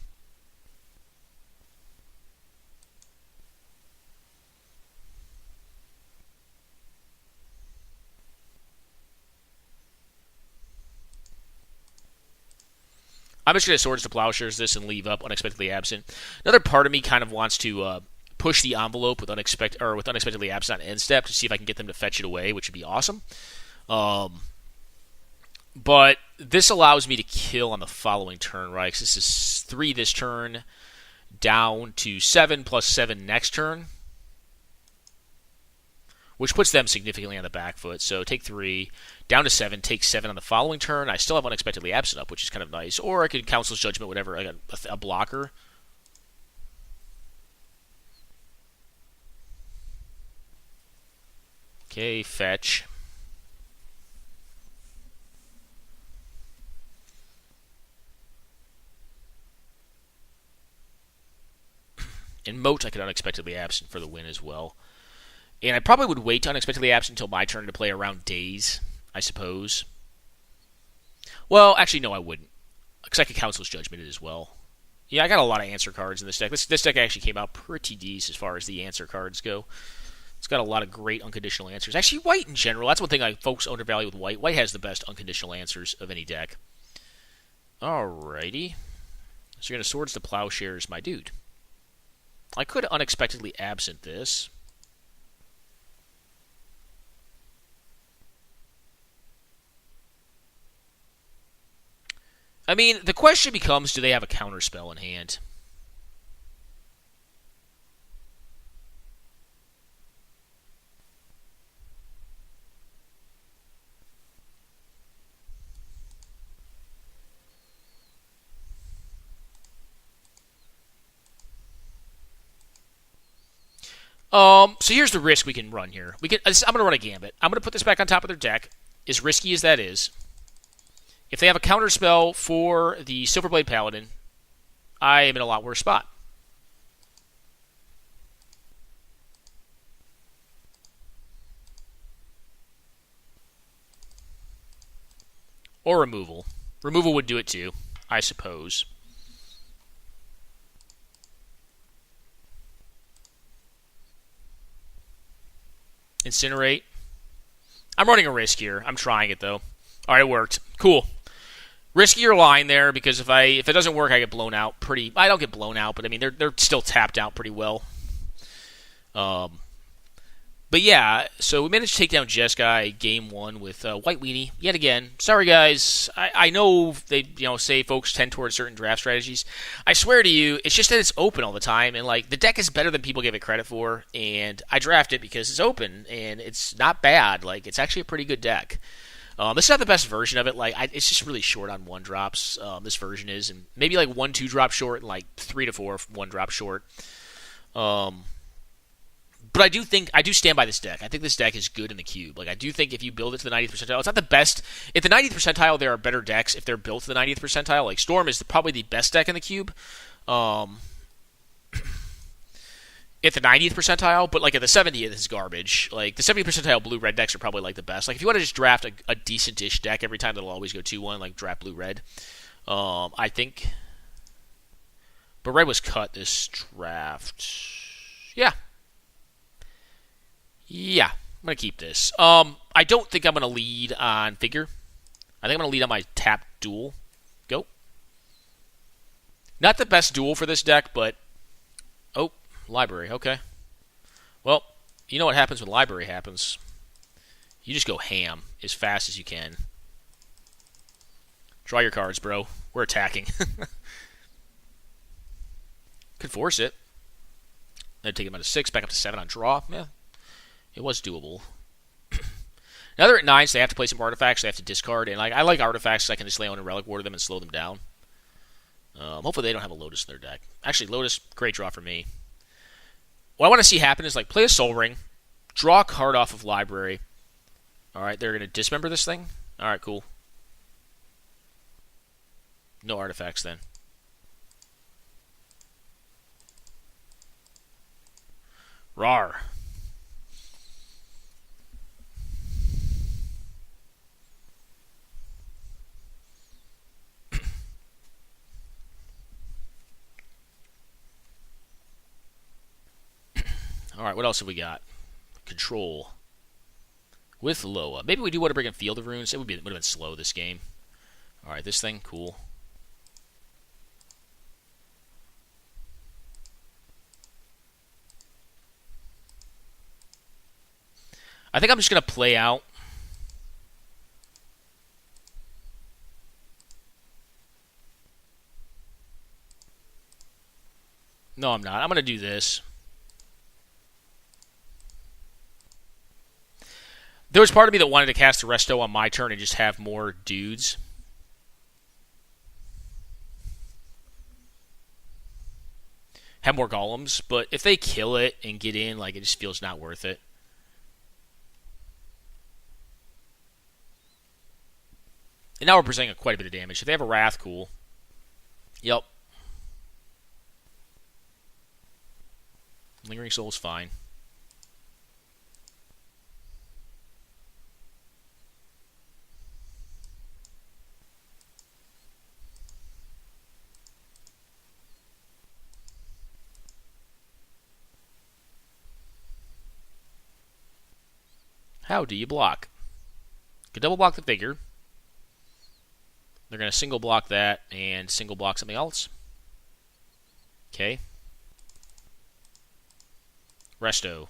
I'm just going to Swords to Plowshares this and leave up Unexpectedly Absent. Another part of me kind of wants to push the envelope with Unexpectedly Absent on end step to see if I can get them to fetch it away, which would be awesome. But this allows me to kill on the following turn, right? Because this is 3 this turn, down to 7 plus 7 next turn, which puts them significantly on the back foot. So take 3, down to 7, take 7 on the following turn. I still have Unexpectedly Absent up, which is kind of nice. Or I could Council's Judgment, whatever. I got a blocker. Okay, fetch. And Moat I could Unexpectedly Absent for the win as well. And I probably would wait to Unexpectedly Absent until my turn to play around Daze, I suppose. Well, actually, no, I wouldn't. Because I could Council's Judgment it as well. Yeah, I got a lot of answer cards in this deck. This deck actually came out pretty decent as far as the answer cards go. It's got a lot of great unconditional answers. Actually, white in general, that's one thing folks undervalue with white. White has the best unconditional answers of any deck. Alrighty. So you're going to Swords to Plowshares, my dude. I could Unexpectedly Absent this. I mean, the question becomes, do they have a counterspell in hand? So here's the risk we can run here. I'm going to run a gambit. I'm going to put this back on top of their deck, as risky as that is. If they have a counterspell for the Silverblade Paladin, I am in a lot worse spot. Or removal. Removal would do it too, I suppose. Incinerate. I'm running a risk here. I'm trying it, though. All right, it worked. Cool. Riskier line there, because if it doesn't work, I get blown out pretty... I don't get blown out, but I mean, they're still tapped out pretty well. But yeah, so we managed to take down Jeskai game 1 with White Weenie yet again. Sorry, guys. I know they say folks tend towards certain draft strategies. I swear to you, it's just that it's open all the time, and like the deck is better than people give it credit for. And I draft it because it's open and it's not bad. Like it's actually a pretty good deck. This is not the best version of it. Like it's just really short on 1-drops. This version is, and maybe like 1 2-drop short and like 3 to 4 1-drop short. But I do stand by this deck. I think this deck is good in the cube. Like I do think if you build it to the 90th percentile, it's not the best. If the 90th percentile, there are better decks if they're built to the 90th percentile. Like Storm is probably the best deck in the cube. at the 90th percentile, but like at the 70th is garbage. Like the 70th percentile blue-red decks are probably like the best. Like if you want to just draft a decent-ish deck every time, that'll always go 2-1, like draft blue-red. I think. But red was cut this draft. Yeah. Yeah, I'm going to keep this. I don't think I'm going to lead on figure. I think I'm going to lead on my tap duel. Go. Not the best duel for this deck, but... Oh, library. Okay. Well, you know what happens when library happens. You just go ham as fast as you can. Draw your cards, bro. We're attacking. Could force it. Then take him out of 6, back up to 7 on draw. Yeah, it was doable. Now they're at 9, so they have to play some artifacts. They have to discard, and I like artifacts, so I can just lay on a relic ward them and slow them down. Hopefully they don't have a Lotus in their deck. Actually, Lotus, great draw for me. What I want to see happen is play a Soul Ring, draw a card off of library. All right, they're going to dismember this thing. All right, cool. No artifacts then. Rawr. Alright, what else have we got? Control. With Loa. Maybe we do want to bring in Field of Runes. It would have been slow this game. Alright, this thing, cool. I think I'm just going to play out. No, I'm not. I'm going to do this. There was part of me that wanted to cast a Resto on my turn and just have more dudes. Have more golems, but if they kill it and get in, it just feels not worth it. And now we're presenting quite a bit of damage. If they have a Wrath, cool. Yep. Lingering Soul is fine. How do you block? You can double block the figure. They're going to single block that and single block something else. Okay. Resto.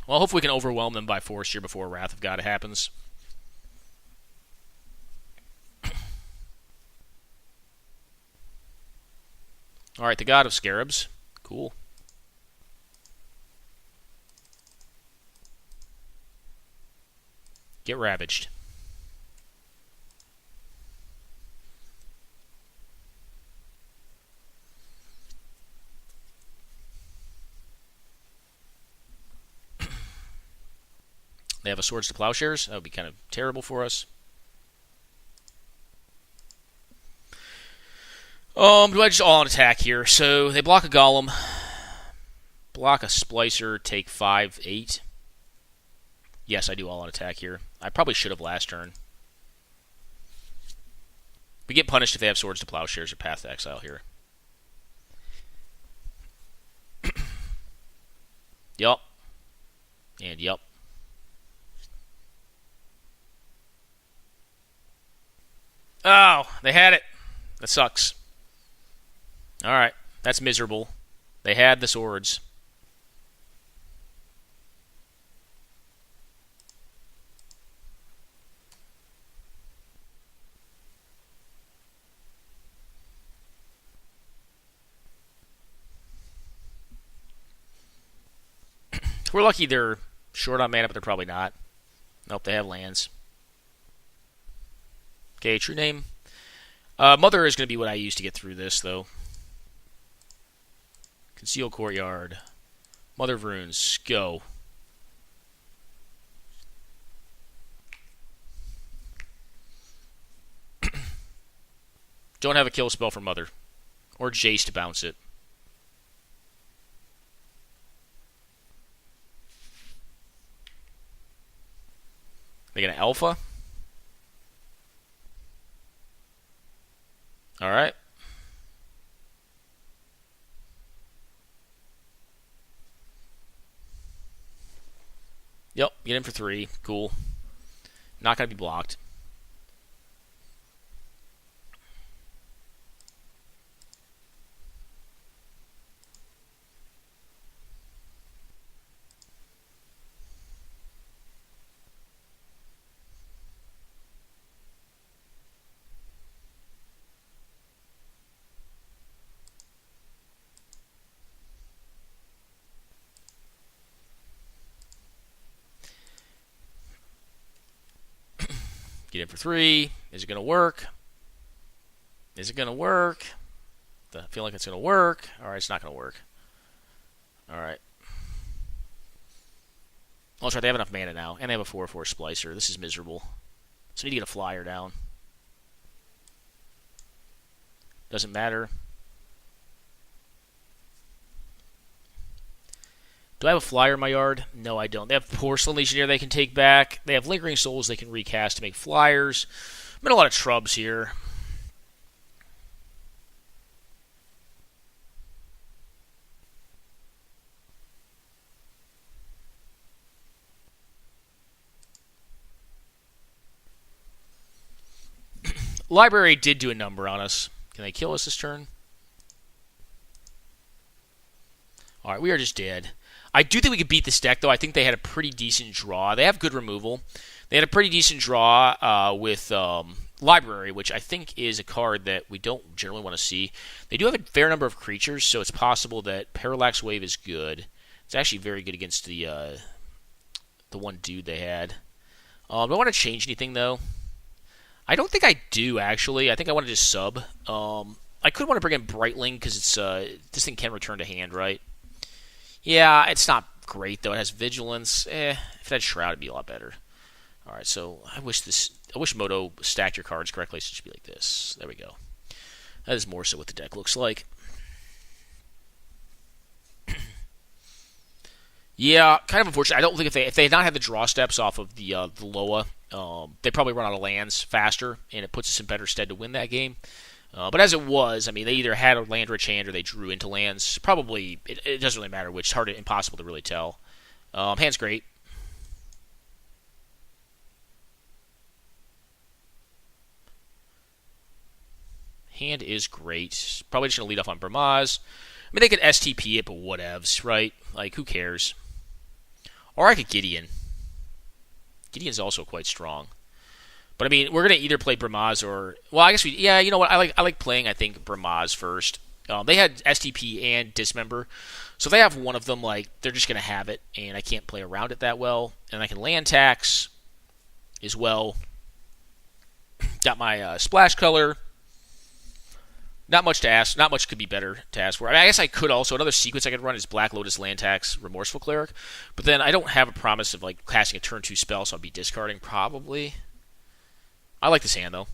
Well, hopefully we can overwhelm them by force here before Wrath of God happens. Alright, the God of Scarabs. Cool. Get ravaged. They have a Swords to Plowshares. That would be kind of terrible for us. Do I just all-out attack here? So they block a Golem, block a Splicer, take 5/8. Yes, I do all-out attack here. I probably should have last turn. We get punished if they have Swords to Plowshares or Path to Exile here. Yup. And yup. Oh, they had it. That sucks. Alright, that's miserable. They had the swords. We're lucky they're short on mana, but they're probably not. Nope, they have lands. Okay, true name. Mother is going to be what I use to get through this, though. Conceal Courtyard. Mother of Runes. Go. Don't have a kill spell for Mother. Or Jace to bounce it. They get an Alpha? Alright. Yep, get in for 3. Cool. Not going to be blocked. Get in for 3. Is it going to work? Is it going to work? I feel like it's going to work. Alright, it's not going to work. Alright. I'll try. They have enough mana now. And they have a 4/4 Splicer. This is miserable. So I need to get a flyer down. Doesn't matter. Do I have a flyer in my yard? No, I don't. They have Porcelain Legionnaire they can take back. They have Lingering Souls they can recast to make flyers. I'm in a lot of trubs here. Library did do a number on us. Can they kill us this turn? Alright, we are just dead. I do think we could beat this deck, though. I think they had a pretty decent draw. They have good removal. They had a pretty decent draw with Library, which I think is a card that we don't generally want to see. They do have a fair number of creatures, so it's possible that Parallax Wave is good. It's actually very good against the one dude they had. Do I want to change anything, though? I don't think I do, actually. I think I want to just sub. I could want to bring in Brightling, because it's this thing can return to hand, right? Yeah, it's not great, though. It has Vigilance. If it had Shroud, it'd be a lot better. Alright, so I wish Moto stacked your cards correctly. So it should be like this. There we go. That is more so what the deck looks like. Yeah, kind of unfortunate. I don't think if they had not had the draw steps off of the Loa, they probably run out of lands faster, and it puts us in better stead to win that game. But as it was, I mean, they either had a land-rich hand or they drew into lands. Probably, it doesn't really matter which. It's impossible to really tell. Hand's great. Hand is great. Probably just going to lead off on Burmaz. I mean, they could STP it, but whatevs, right? Like, who cares? Or I could Gideon. Gideon's also quite strong. But I mean, we're gonna either play Burmaz or I guess yeah. You know what? I like playing. I think Burmaz first. They had STP and Dismember, so if they have one of them. Like they're just gonna have it, and I can't play around it that well. And I can land tax as well. Got my splash color. Not much to ask. Not much could be better to ask for. I mean, I guess I could also another sequence I could run is Black Lotus, land tax, Remorseful Cleric. But then I don't have a promise of like casting a turn 2 spell, so I'll be discarding probably. I like this hand, though.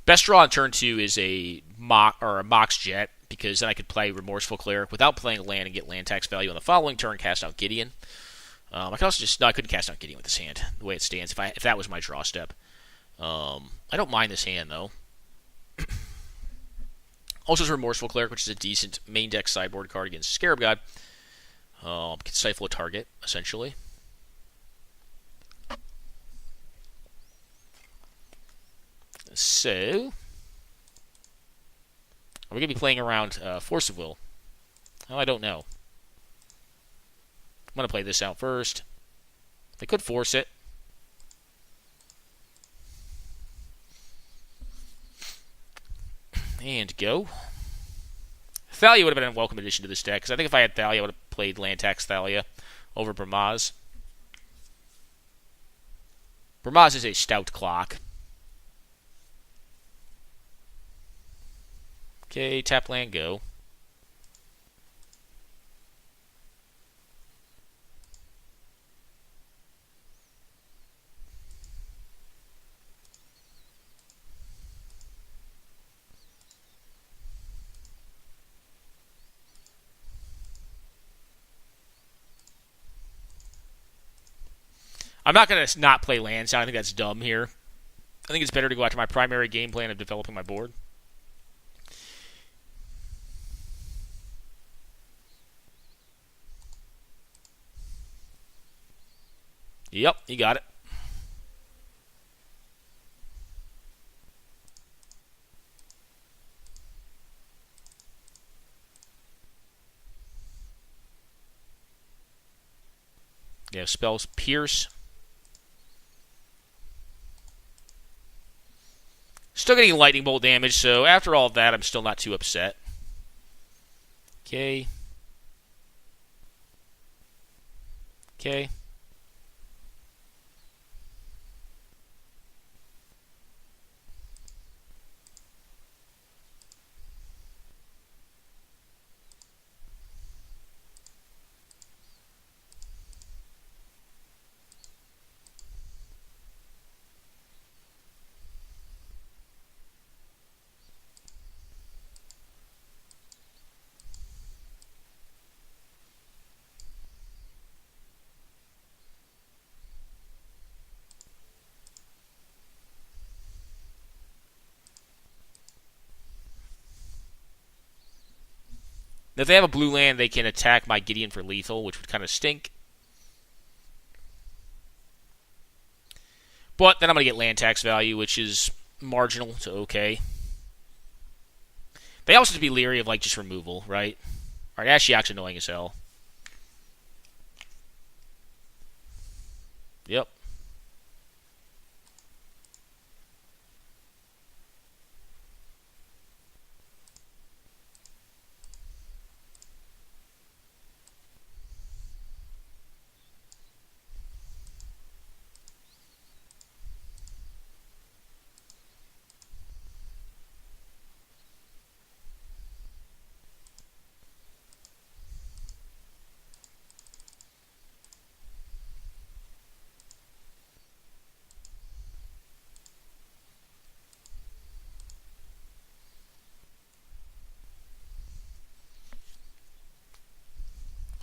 Best draw on turn 2 is a Mox Jet, because then I could play Remorseful Cleric without playing land and get land tax value on the following turn, cast out Gideon. I could also just... No, I couldn't cast out Gideon with this hand, the way it stands, if that was my draw step. I don't mind this hand, though. Also, it's Remorseful Cleric, which is a decent main deck sideboard card against Scarab God. Can stifle a target, essentially. So, are we going to be playing around Force of Will? Well, I don't know. I'm going to play this out first. They could force it. And go. Thalia would have been a welcome addition to this deck, because I think if I had Thalia, I would have played Landtax Thalia over Burmaz. Burmaz is a stout clock. Okay, tap land, go. I'm not going to not play land sound. I think that's dumb here. I think it's better to go after my primary game plan of developing my board. Yep, you got it. Yeah, spells Pierce. Still getting lightning bolt damage, so after all of that, I'm still not too upset. Okay. Okay. If they have a blue land, they can attack my Gideon for lethal, which would kind of stink. But then I'm going to get land tax value, which is marginal to okay. They also have to be leery of, like, just removal, right? Alright, Ashiok's annoying as hell. Yep.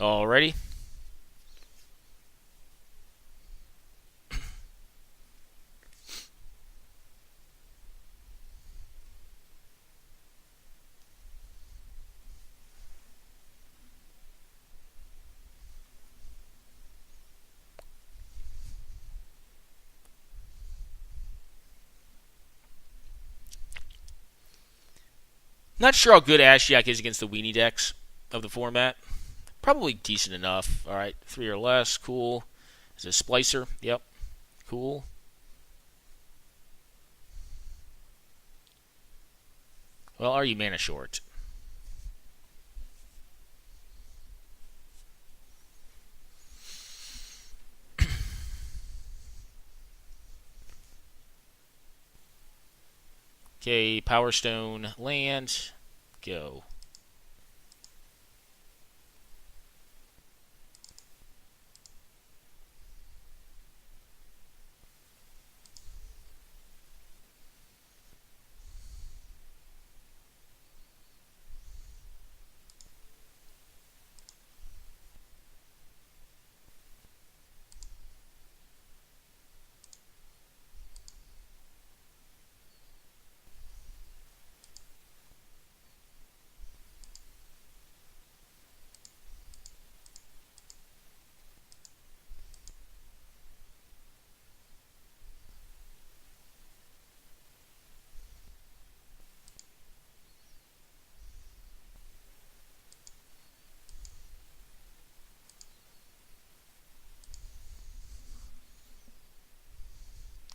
Alrighty. Not sure how good Ashiok is against the weenie decks of the format. Probably decent enough. Alright, 3 or less. Cool. Is it a Splicer? Yep. Cool. Well, are you mana short? Okay, Power Stone, land, go.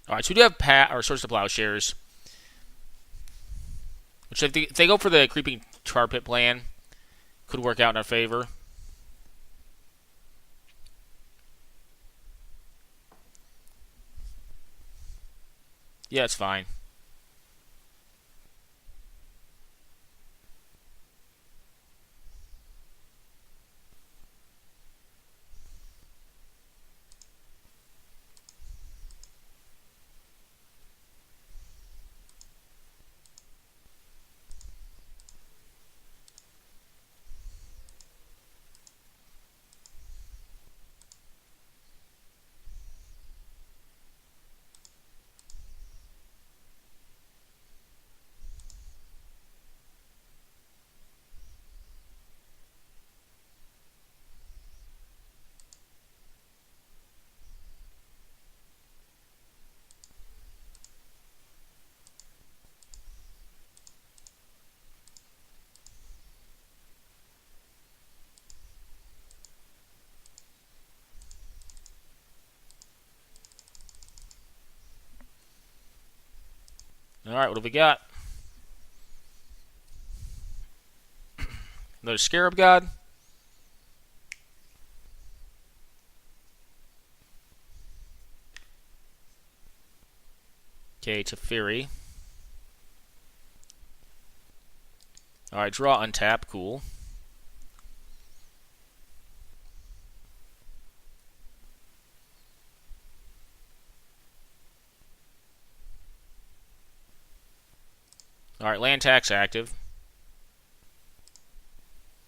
Alright, so we do have Swords to Plowshares. Which, if they go for the Creeping Tar Pit plan, could work out in our favor. Yeah, it's fine. Alright, what have we got? Another Scarab God. Okay, Teferi. Alright, draw, untap, cool. Alright, land tax active.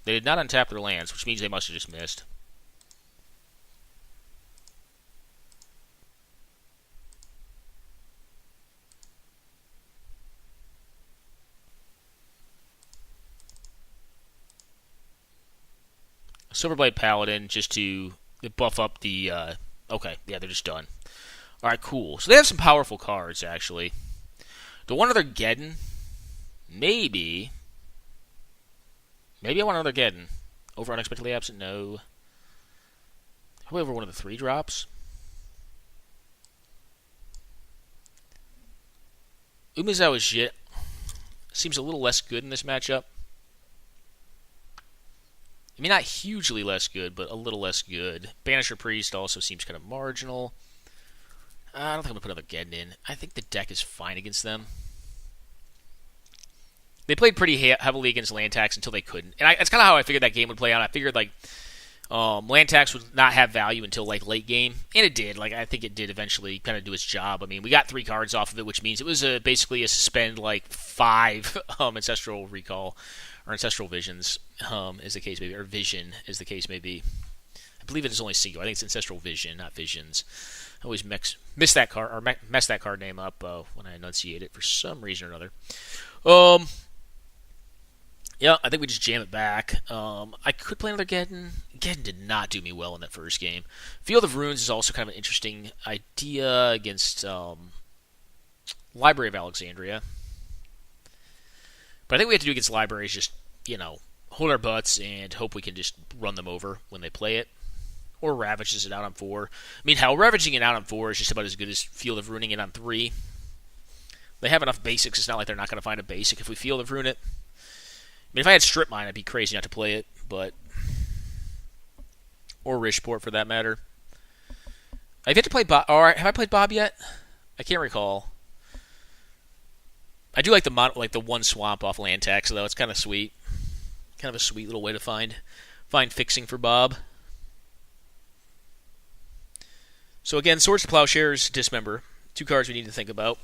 They did not untap their lands, which means they must have just missed. Silverblade Paladin just to buff up the... okay, yeah, they're just done. Alright, cool. So they have some powerful cards, actually. The one other Geddon... Maybe I want another Geddon. Over Unexpectedly Absent? No. Probably over one of the 3-drops. Umezawa Jit seems a little less good in this matchup. I mean, not hugely less good, but a little less good. Banisher Priest also seems kind of marginal. I don't think I'm going to put another Geddon in. I think the deck is fine against them. They played pretty heavily against land tax until they couldn't. And that's kind of how I figured that game would play out. I figured, like, land tax would not have value until, like, late game. And it did. Like, I think it did eventually kind of do its job. I mean, we got 3 cards off of it, which means it was basically a suspend, like, 5 Ancestral Recall. Or Ancestral Visions, is the case may be. Or Vision, is the case may be. I believe it is only single. I think it's Ancestral Vision, not Visions. I always miss that card, or mess that card name up when I enunciate it for some reason or another. Yeah, I think we just jam it back. I could play another Geddon. Geddon did not do me well in that first game. Field of Runes is also kind of an interesting idea against Library of Alexandria. But I think we have to do against Library is just, hold our butts and hope we can just run them over when they play it. Or Ravages it out on 4. I mean, hell, Ravaging it out on 4 is just about as good as Field of Ruining it on 3. They have enough basics, it's not like they're not going to find a basic if we Field of Rune it. I mean, if I had Strip Mine, I'd be crazy not to play it, but... Or Rishport, for that matter. I've yet to play Bob... Or have I played Bob yet? I can't recall. I do like the one swamp off land tax, though. It's kind of sweet. Kind of a sweet little way to find fixing for Bob. So again, Swords to Plowshares, Dismember. 2 cards we need to think about.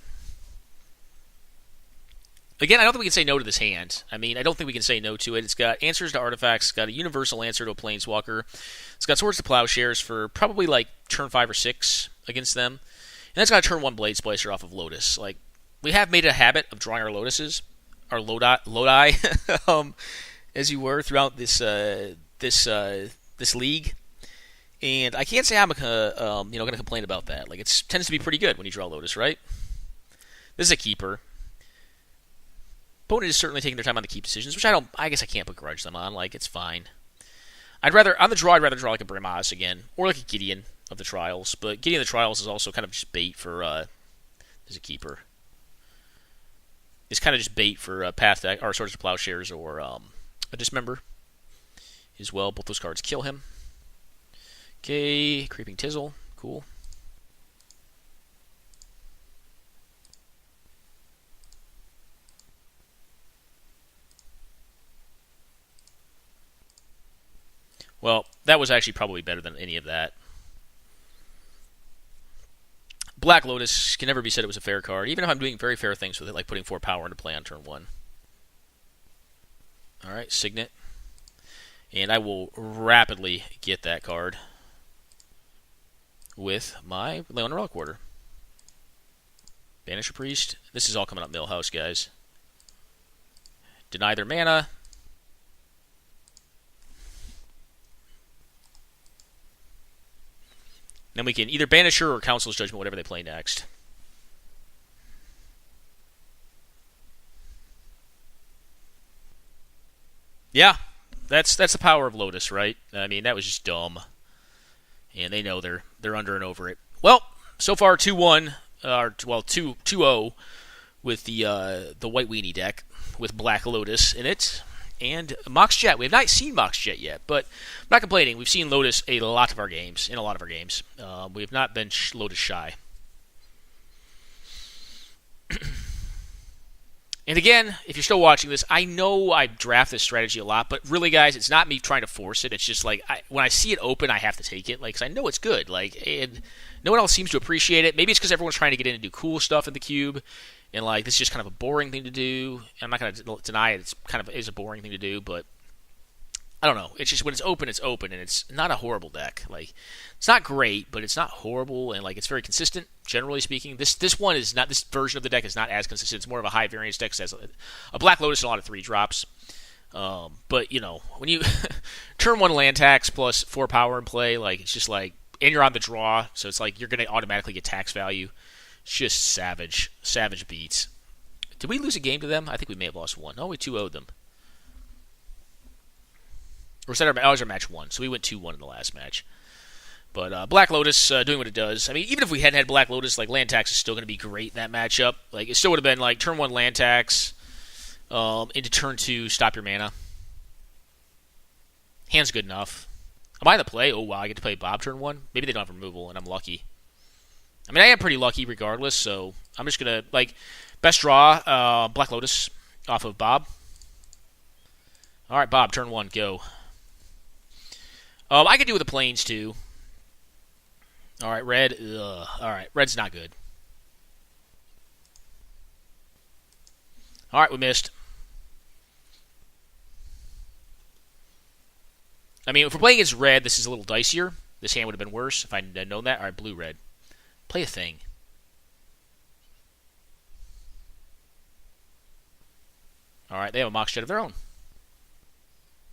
Again, I don't think we can say no to this hand. I mean, I don't think we can say no to it. It's got Answers to Artifacts. It's got a Universal Answer to a Planeswalker. It's got Swords to Plowshares for probably like turn 5 or 6 against them. And it's got a turn 1 Blade Splicer off of Lotus. Like, we have made it a habit of drawing our Lotuses, our Lodi, as you were throughout this league. And I can't say I'm going to complain about that. Like, it tends to be pretty good when you draw Lotus, right? This is a keeper. Opponent is certainly taking their time on the keep decisions, which I guess I can't begrudge them on. Like, it's fine. I'd rather draw like a Brimaz again, or like a Gideon of the Trials. But Gideon of the Trials is also kind of just bait for, as a keeper. It's kind of just bait for Path or Swords to Plowshares or a Dismember as well. Both those cards kill him. Okay, Creeping Tizzle, cool. Well, that was actually probably better than any of that. Black Lotus can never be said it was a fair card, even if I'm doing very fair things with it, like putting 4 power into play on turn 1. Alright, Signet. And I will rapidly get that card with my Leona Relic Warder. Banisher Priest. This is all coming up Millhouse, guys. Deny their mana. Then we can either Banisher or Council's Judgment, whatever they play next. Yeah, that's the power of Lotus, right? I mean, that was just dumb. And they know they're under and over it. Well, so far 2-1, 2-0 with the White Weenie deck with Black Lotus in it. And Mox Jet. We have not seen Mox Jet yet, but I'm not complaining. We've seen Lotus in a lot of our games. We have not been Lotus shy. And again, if you're still watching this, I know I draft this strategy a lot, but really, guys, it's not me trying to force it. It's just like when I see it open, I have to take it, like, because I know it's good. Like, and no one else seems to appreciate it. Maybe it's because everyone's trying to get in and do cool stuff in the cube, and like this is just kind of a boring thing to do. I'm not going to deny it. It's kind of is a boring thing to do, but I don't know. It's just when it's open, and it's not a horrible deck. Like, it's not great, but it's not horrible, and like it's very consistent. Generally speaking, this one is not. This version of the deck is not as consistent. It's more of a high variance deck. It has a Black Lotus and a lot of 3-drops. But you know, when you turn 1 land tax plus 4 power in play, like it's just like, and you're on the draw, so it's like you're going to automatically get tax value. It's just savage beats. Did we lose a game to them? I think we may have lost one. No, we 2-0'd them. Or was that our match 1? So we went 2-1 in the last match. But Black Lotus doing what it does. I mean, even if we hadn't had Black Lotus, like land tax is still going to be great in that matchup. Like it still would have been like turn 1 land tax into turn 2 stop your mana. Hand's good enough. Am I the play? Oh wow, I get to play Bob turn 1. Maybe they don't have removal, and I'm lucky. I mean, I am pretty lucky regardless. So I'm just gonna like best draw Black Lotus off of Bob. All right, Bob, turn 1, go. I could do with the planes too. All right, red. Ugh. All right, red's not good. All right, we missed. I mean, if we're playing against red, this is a little dicier. This hand would have been worse if I had known that. All right, blue, red. Play a thing. All right, they have a Mox Jet of their own.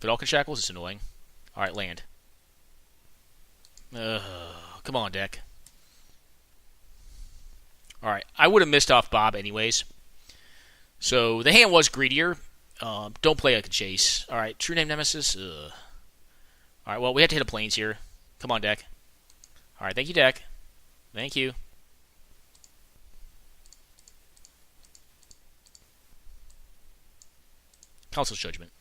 Vidalcan Shackles, it's annoying. All right, land. Come on, deck. All right, I would have missed off Bob anyways. So the hand was greedier. Don't play like a chase. All right, True Name Nemesis. Ugh. All right, well, we have to hit a planes here. Come on, deck. All right, thank you, deck. Thank you. Council's Judgment.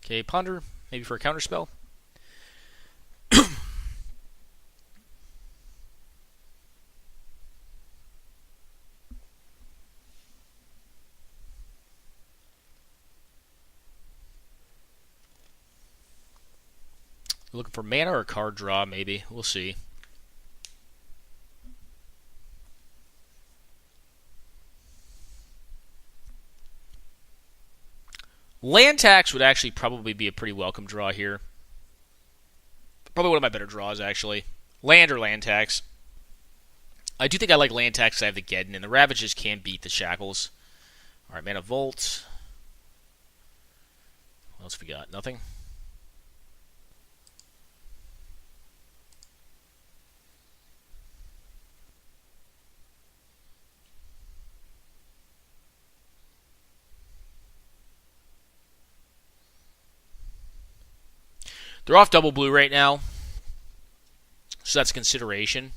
Okay, Ponder, maybe for a counter spell. Looking for mana or a card draw, maybe. We'll see. Land tax would actually probably be a pretty welcome draw here. Probably one of my better draws, actually. Land or land tax. I do think I like land tax because I have the Geddon, and the Ravages can beat the Shackles. Alright, Mana Volt. What else we got? Nothing? They're off double blue right now, so that's a consideration.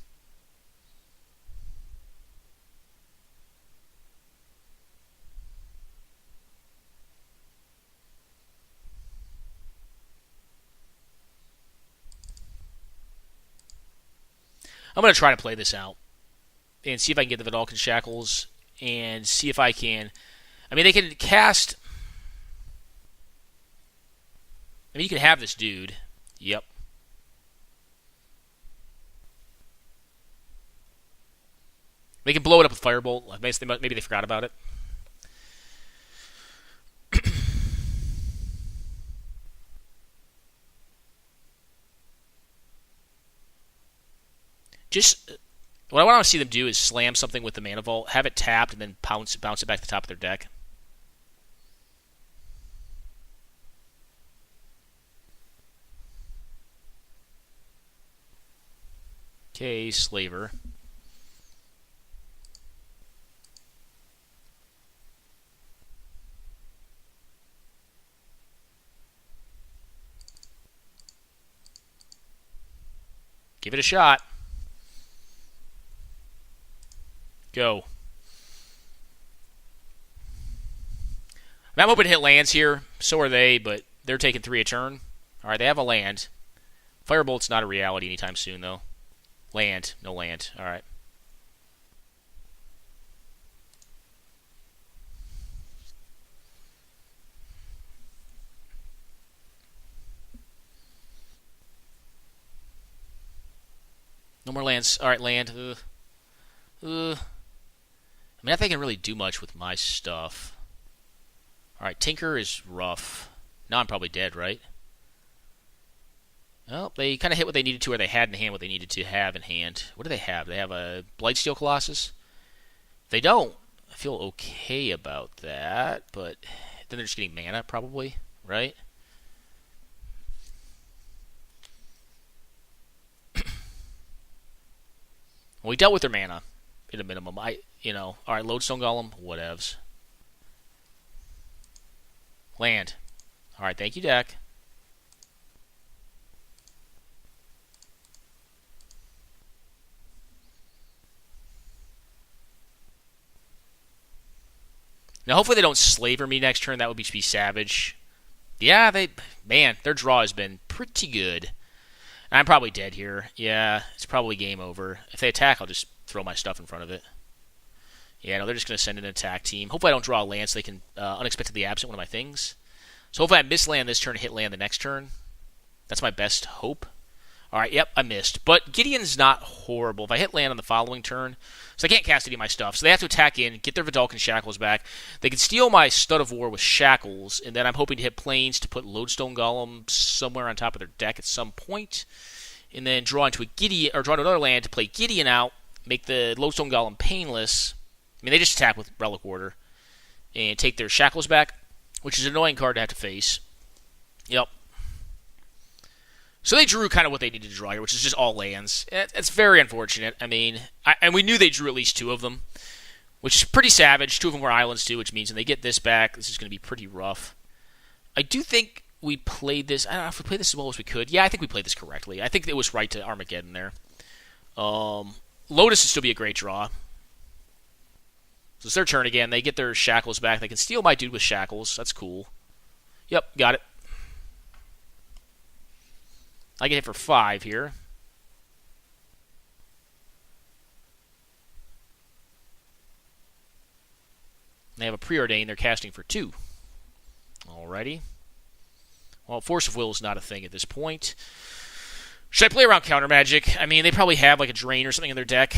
I'm going to try to play this out and see if I can get the Vidalcan Shackles and see if I can... I mean, they can cast... I mean, you can have this dude. Yep. They can blow it up with Firebolt. Maybe they forgot about it. Just what I want to see them do is slam something with the Mana Vault, have it tapped, and then bounce it back to the top of their deck. Okay, Slaver. Give it a shot. Go. I'm hoping to hit lands here. So are they, but they're taking 3 a turn. Alright, they have a land. Firebolt's not a reality anytime soon, though. Land. No land. Alright. No more lands. Alright, land. I mean, I think I can really do much with my stuff. Alright, Tinker is rough. Now I'm probably dead, right? Well, they kind of hit what they needed to, or they had in hand what they needed to have in hand. What do they have? They have a Blightsteel Colossus? They don't. I feel okay about that, but then they're just getting mana, probably, right? Well, we dealt with their mana, at a minimum. Alright, Lodestone Golem, whatevs. Land. Alright, thank you, deck. Now, hopefully they don't Slaver me next turn. That would be savage. Yeah, their draw has been pretty good. I'm probably dead here. Yeah, it's probably game over. If they attack, I'll just throw my stuff in front of it. Yeah, no, they're just going to send an attack team. Hopefully I don't draw a land so they can unexpectedly absent one of my things. So hopefully I miss land this turn and hit land the next turn. That's my best hope. Alright, yep, I missed. But Gideon's not horrible. If I hit land on the following turn, so I can't cast any of my stuff. So they have to attack in, get their Vidalcan Shackles back. They can steal my Stud of War with Shackles, and then I'm hoping to hit Plains to put Lodestone Golem somewhere on top of their deck at some point. And then draw into another land to play Gideon out, make the Lodestone Golem painless. I mean, they just attack with Relic Order and take their Shackles back, which is an annoying card to have to face. Yep. So they drew kind of what they needed to draw here, which is just all lands. It's very unfortunate. I mean, and we knew they drew at least 2 of them, which is pretty savage. 2 of them were islands too, which means when they get this back, this is going to be pretty rough. I do think we played this. I don't know if we played this as well as we could. Yeah, I think we played this correctly. I think it was right to Armageddon there. Lotus would still be a great draw. So it's their turn again. They get their Shackles back. They can steal my dude with Shackles. That's cool. Yep, got it. I get hit for 5 here. They have a Preordain. They're casting for 2. Alrighty. Well, Force of Will is not a thing at this point. Should I play around Counter Magic? I mean, they probably have like a Drain or something in their deck.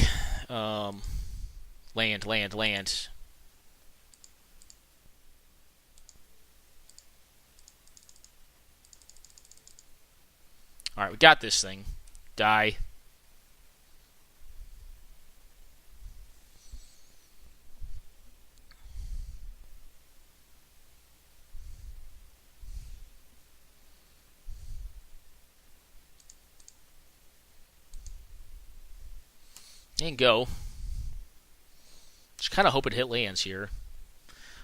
Land. Alright, we got this thing. Die. And go. Just kind of hope it hit lands here.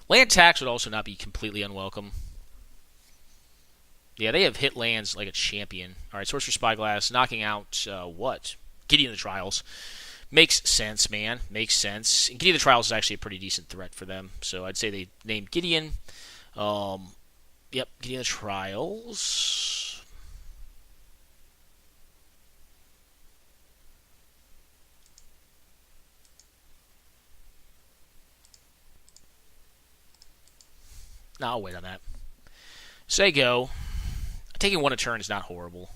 Land tax would also not be completely unwelcome. Yeah, they have hit lands like a champion. Alright, Sorcerer Spyglass, knocking out, what? Gideon the Trials. Makes sense, man. Makes sense. And Gideon the Trials is actually a pretty decent threat for them. So I'd say they named Gideon. Yep, Gideon the Trials. No, I'll wait on that. Say go. Taking 1 a turn is not horrible.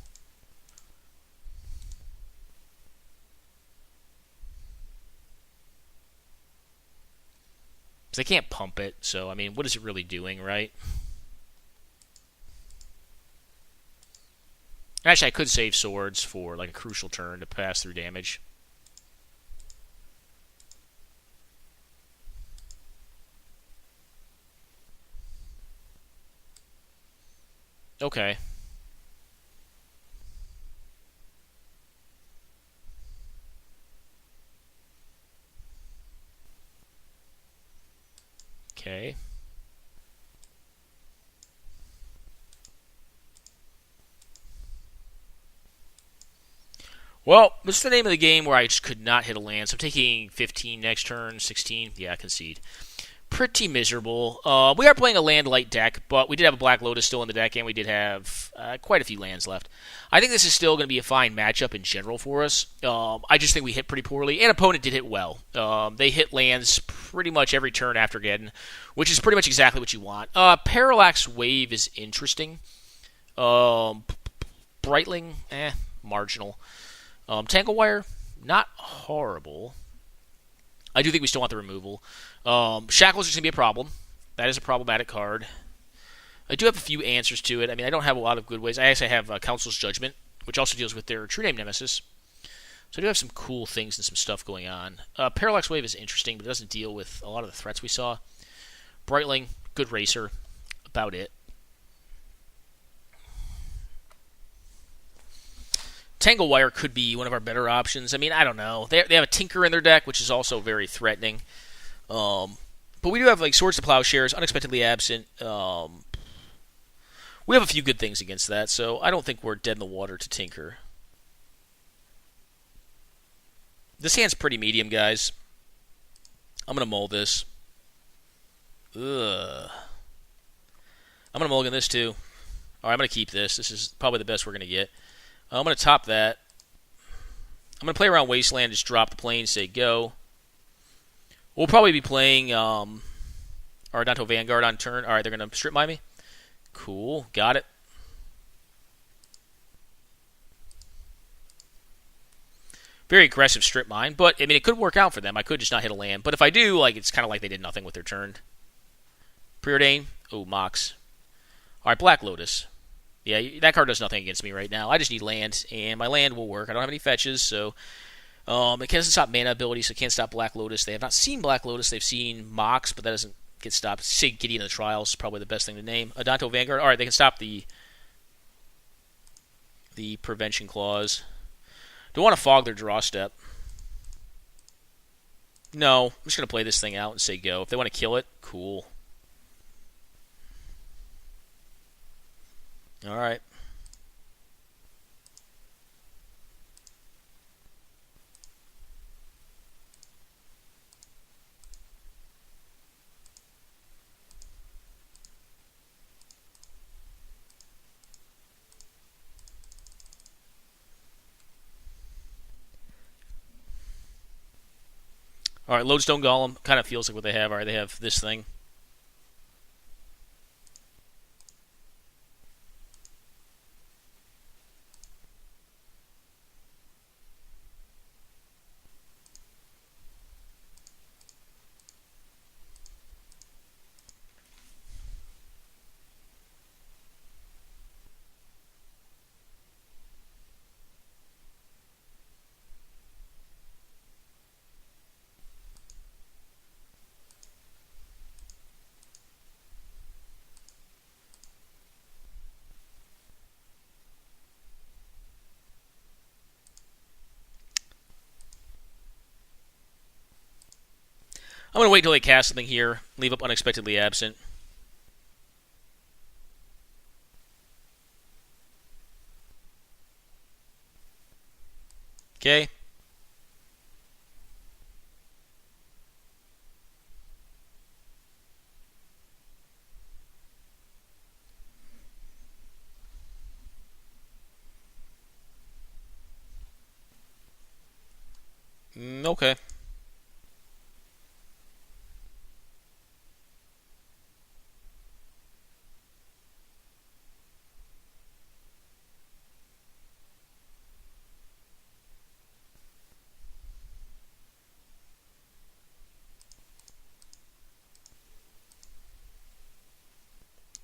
Because they can't pump it, so, I mean, what is it really doing, right? Actually, I could save swords for, like, a crucial turn to pass through damage. Okay. Okay. Well, this is the name of the game where I just could not hit a land. So I'm taking 15 next turn, 16. Yeah, concede. Pretty miserable. We are playing a land-light deck, but we did have a Black Lotus still in the deck, and we did have quite a few lands left. I think this is still going to be a fine matchup in general for us. I just think we hit pretty poorly, and opponent did hit well. They hit lands pretty much every turn after getting, which is pretty much exactly what you want. Parallax Wave is interesting. Brightling, marginal. Tanglewire, not horrible. I do think we still want the removal. Shackles is going to be a problem. That is a problematic card. I do have a few answers to it. I mean, I don't have a lot of good ways. I actually have Council's Judgment, which also deals with their True Name Nemesis. So I do have some cool things and some stuff going on. Parallax Wave is interesting, but it doesn't deal with a lot of the threats we saw. Brightling, good racer. About it. Tanglewire could be one of our better options. I mean, I don't know. They have a Tinker in their deck, which is also very threatening. But we do have like Swords to Plowshares, Unexpectedly Absent. We have a few good things against that, so I don't think we're dead in the water to Tinker. This hand's pretty medium, guys. I'm going to mull this. Ugh. I'm going to mulligan this, too. Alright, I'm going to keep this. This is probably the best we're going to get. I'm going to top that. I'm going to play around Wasteland, just drop the plane, say go. We'll probably be playing Ardento Vanguard on turn. Alright, they're going to strip mine me. Cool, got it. Very aggressive strip mine, but I mean it could work out for them. I could just not hit a land, but if I do, like it's kind of like they did nothing with their turn. Preordain. Oh, Mox. All right, Black Lotus. Yeah, that card does nothing against me right now. I just need land, and my land will work. I don't have any fetches, so it can't stop mana ability, so it can't stop Black Lotus. They have not seen Black Lotus. They've seen Mox, but that doesn't get stopped. Sig Gideon in the Trials is probably the best thing to name. Ardento Vanguard. All right, they can stop the Prevention Clause. Don't want to fog their draw step. No, I'm just going to play this thing out and say go. If they want to kill it, cool. All right. All right, Lodestone Golem kind of feels like what they have. All right, they have this thing. I'm going to wait until they cast something here. Leave up Unexpectedly Absent. Okay. Okay.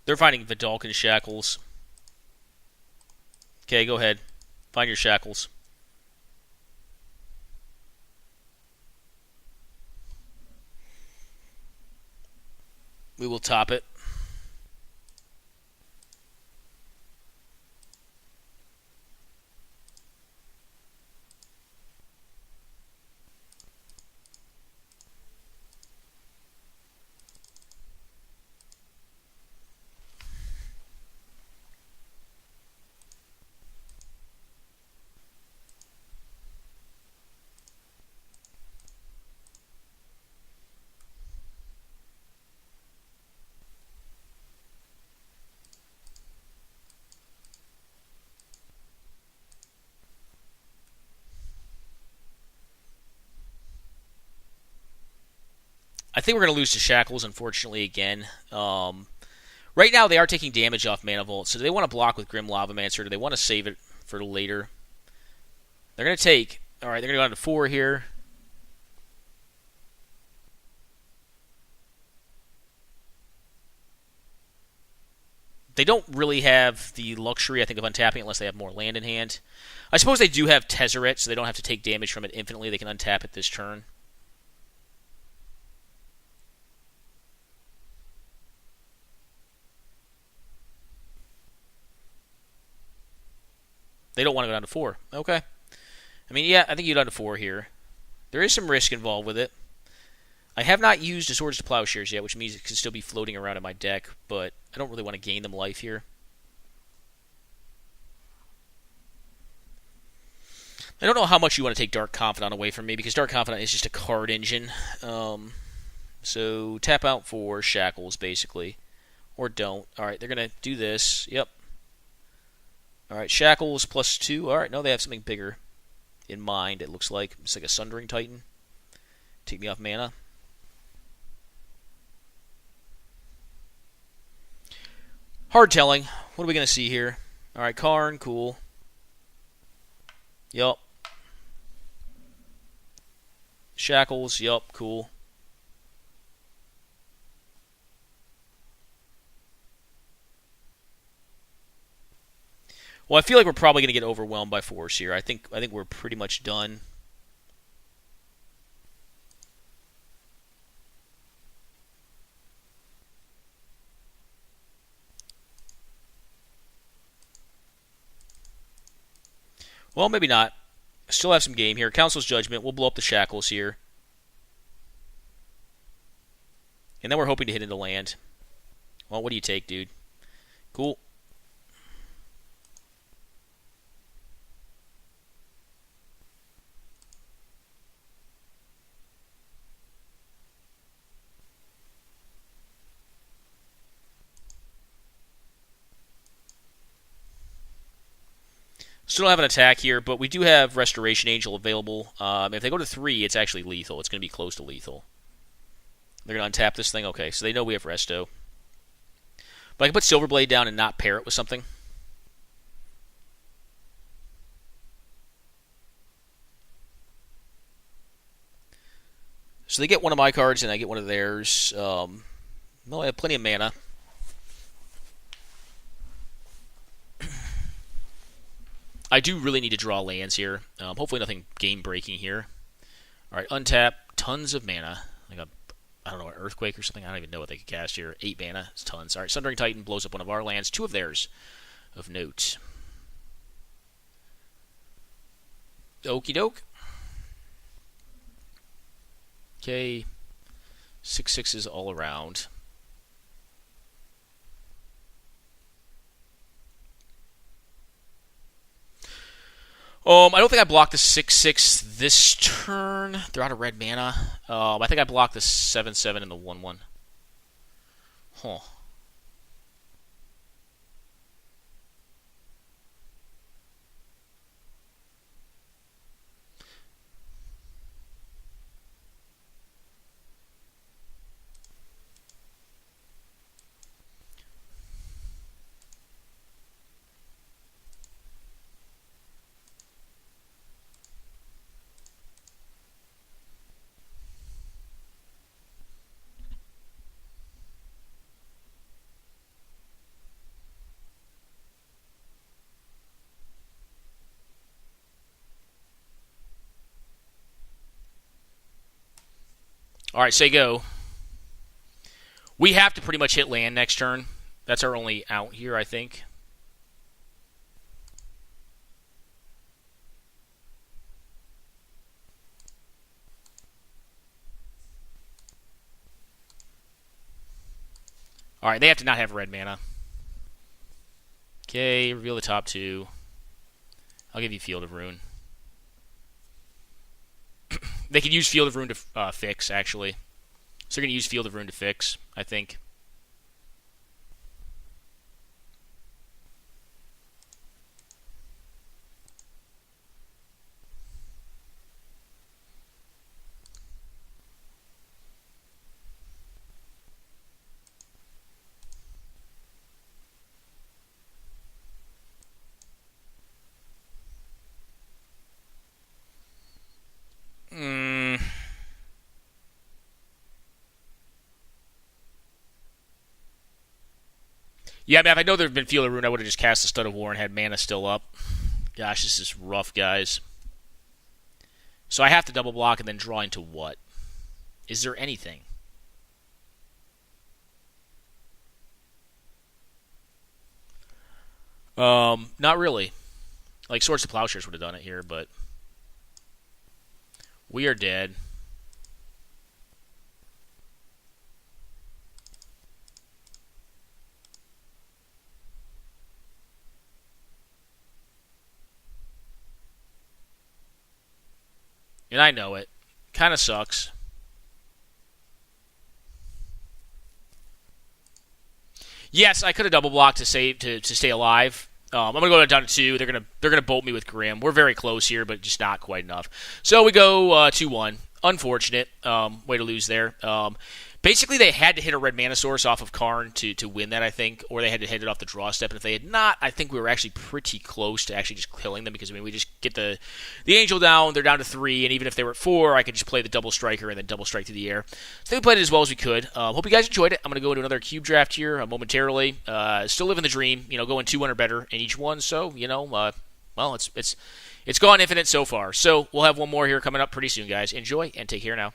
They're finding Vidalcan Shackles. Okay, go ahead. Find your shackles. We will top it. I think we're going to lose to Shackles, unfortunately, again. Right now, they are taking damage off Mana Vault, so do they want to block with Grim Lavamancer, or do they want to save it for later? They're going to take... Alright, they're going to go down to 4 here. They don't really have the luxury, I think, of untapping unless they have more land in hand. I suppose they do have Tezzeret, so they don't have to take damage from it infinitely. They can untap it this turn. They don't want to go down to 4. Okay. I mean, yeah, I think you go down to 4 here. There is some risk involved with it. I have not used a Swords to Plowshares yet, which means it could still be floating around in my deck, but I don't really want to gain them life here. I don't know how much you want to take Dark Confidant away from me, because Dark Confidant is just a card engine. So tap out for Shackles, basically. Or don't. Alright, they're going to do this. Yep. Alright, Shackles +2. Alright, no, they have something bigger in mind, it looks like. It's like a Sundering Titan. Take me off mana. Hard telling. What are we going to see here? Alright, Karn, cool. Yup. Shackles, yup, cool. Well, I feel like we're probably going to get overwhelmed by force here. I think we're pretty much done. Well, maybe not. Still have some game here. Council's Judgment. We'll blow up the Shackles here. And then we're hoping to hit into land. Well, what do you take, dude? Cool. Still don't have an attack here, but we do have Restoration Angel available. If they go to 3, it's actually lethal. It's going to be close to lethal. They're going to untap this thing? Okay, so they know we have Resto. But I can put Silverblade down and not pair it with something. So they get one of my cards, and I get one of theirs. Well, I have plenty of mana. I do really need to draw lands here. Hopefully nothing game-breaking here. Alright, untap. Tons of mana. Like a, I don't know, an Earthquake or something. I don't even know what they could cast here. 8 mana. It's tons. Alright, Sundering Titan blows up one of our lands. 2 of theirs of note. Okie doke. Okay. 6/6s all around. I don't think I blocked the 6/6 this turn. They're out of red mana. I think I blocked the 7/7 and the 1/1. Huh. Alright, say go. We have to pretty much hit land next turn. That's our only out here, I think. Alright, they have to not have red mana. Okay, reveal the top 2. I'll give you Field of Ruin. They could use Field of Ruin to fix, actually. So they're going to use Field of Ruin to fix, I think. Yeah, I mean, if I know there had been Field of Ruin, I would have just cast the Stud of War and had mana still up. Gosh, this is rough, guys. So I have to double block and then draw into what? Is there anything? Not really. Like, Swords to Plowshares would have done it here, but we are dead. And I know it. Kind of sucks. Yes, I could have double blocked to save to stay alive. I'm gonna go down to 2. They're gonna bolt me with Grim. We're very close here, but just not quite enough. So we go 2-1. Unfortunate way to lose there. Basically, they had to hit a red mana source off of Karn to win that, I think, or they had to hit it off the draw step. And if they had not, I think we were actually pretty close to actually just killing them because, I mean, we just get the Angel down, they're down to 3, and even if they were at 4, I could just play the double striker and then double strike through the air. So I think we played it as well as we could. Hope you guys enjoyed it. I'm going to go into another cube draft here momentarily. Still living the dream, going 2-1 or better in each one. So, well, it's gone infinite so far. So we'll have one more here coming up pretty soon, guys. Enjoy and take care now.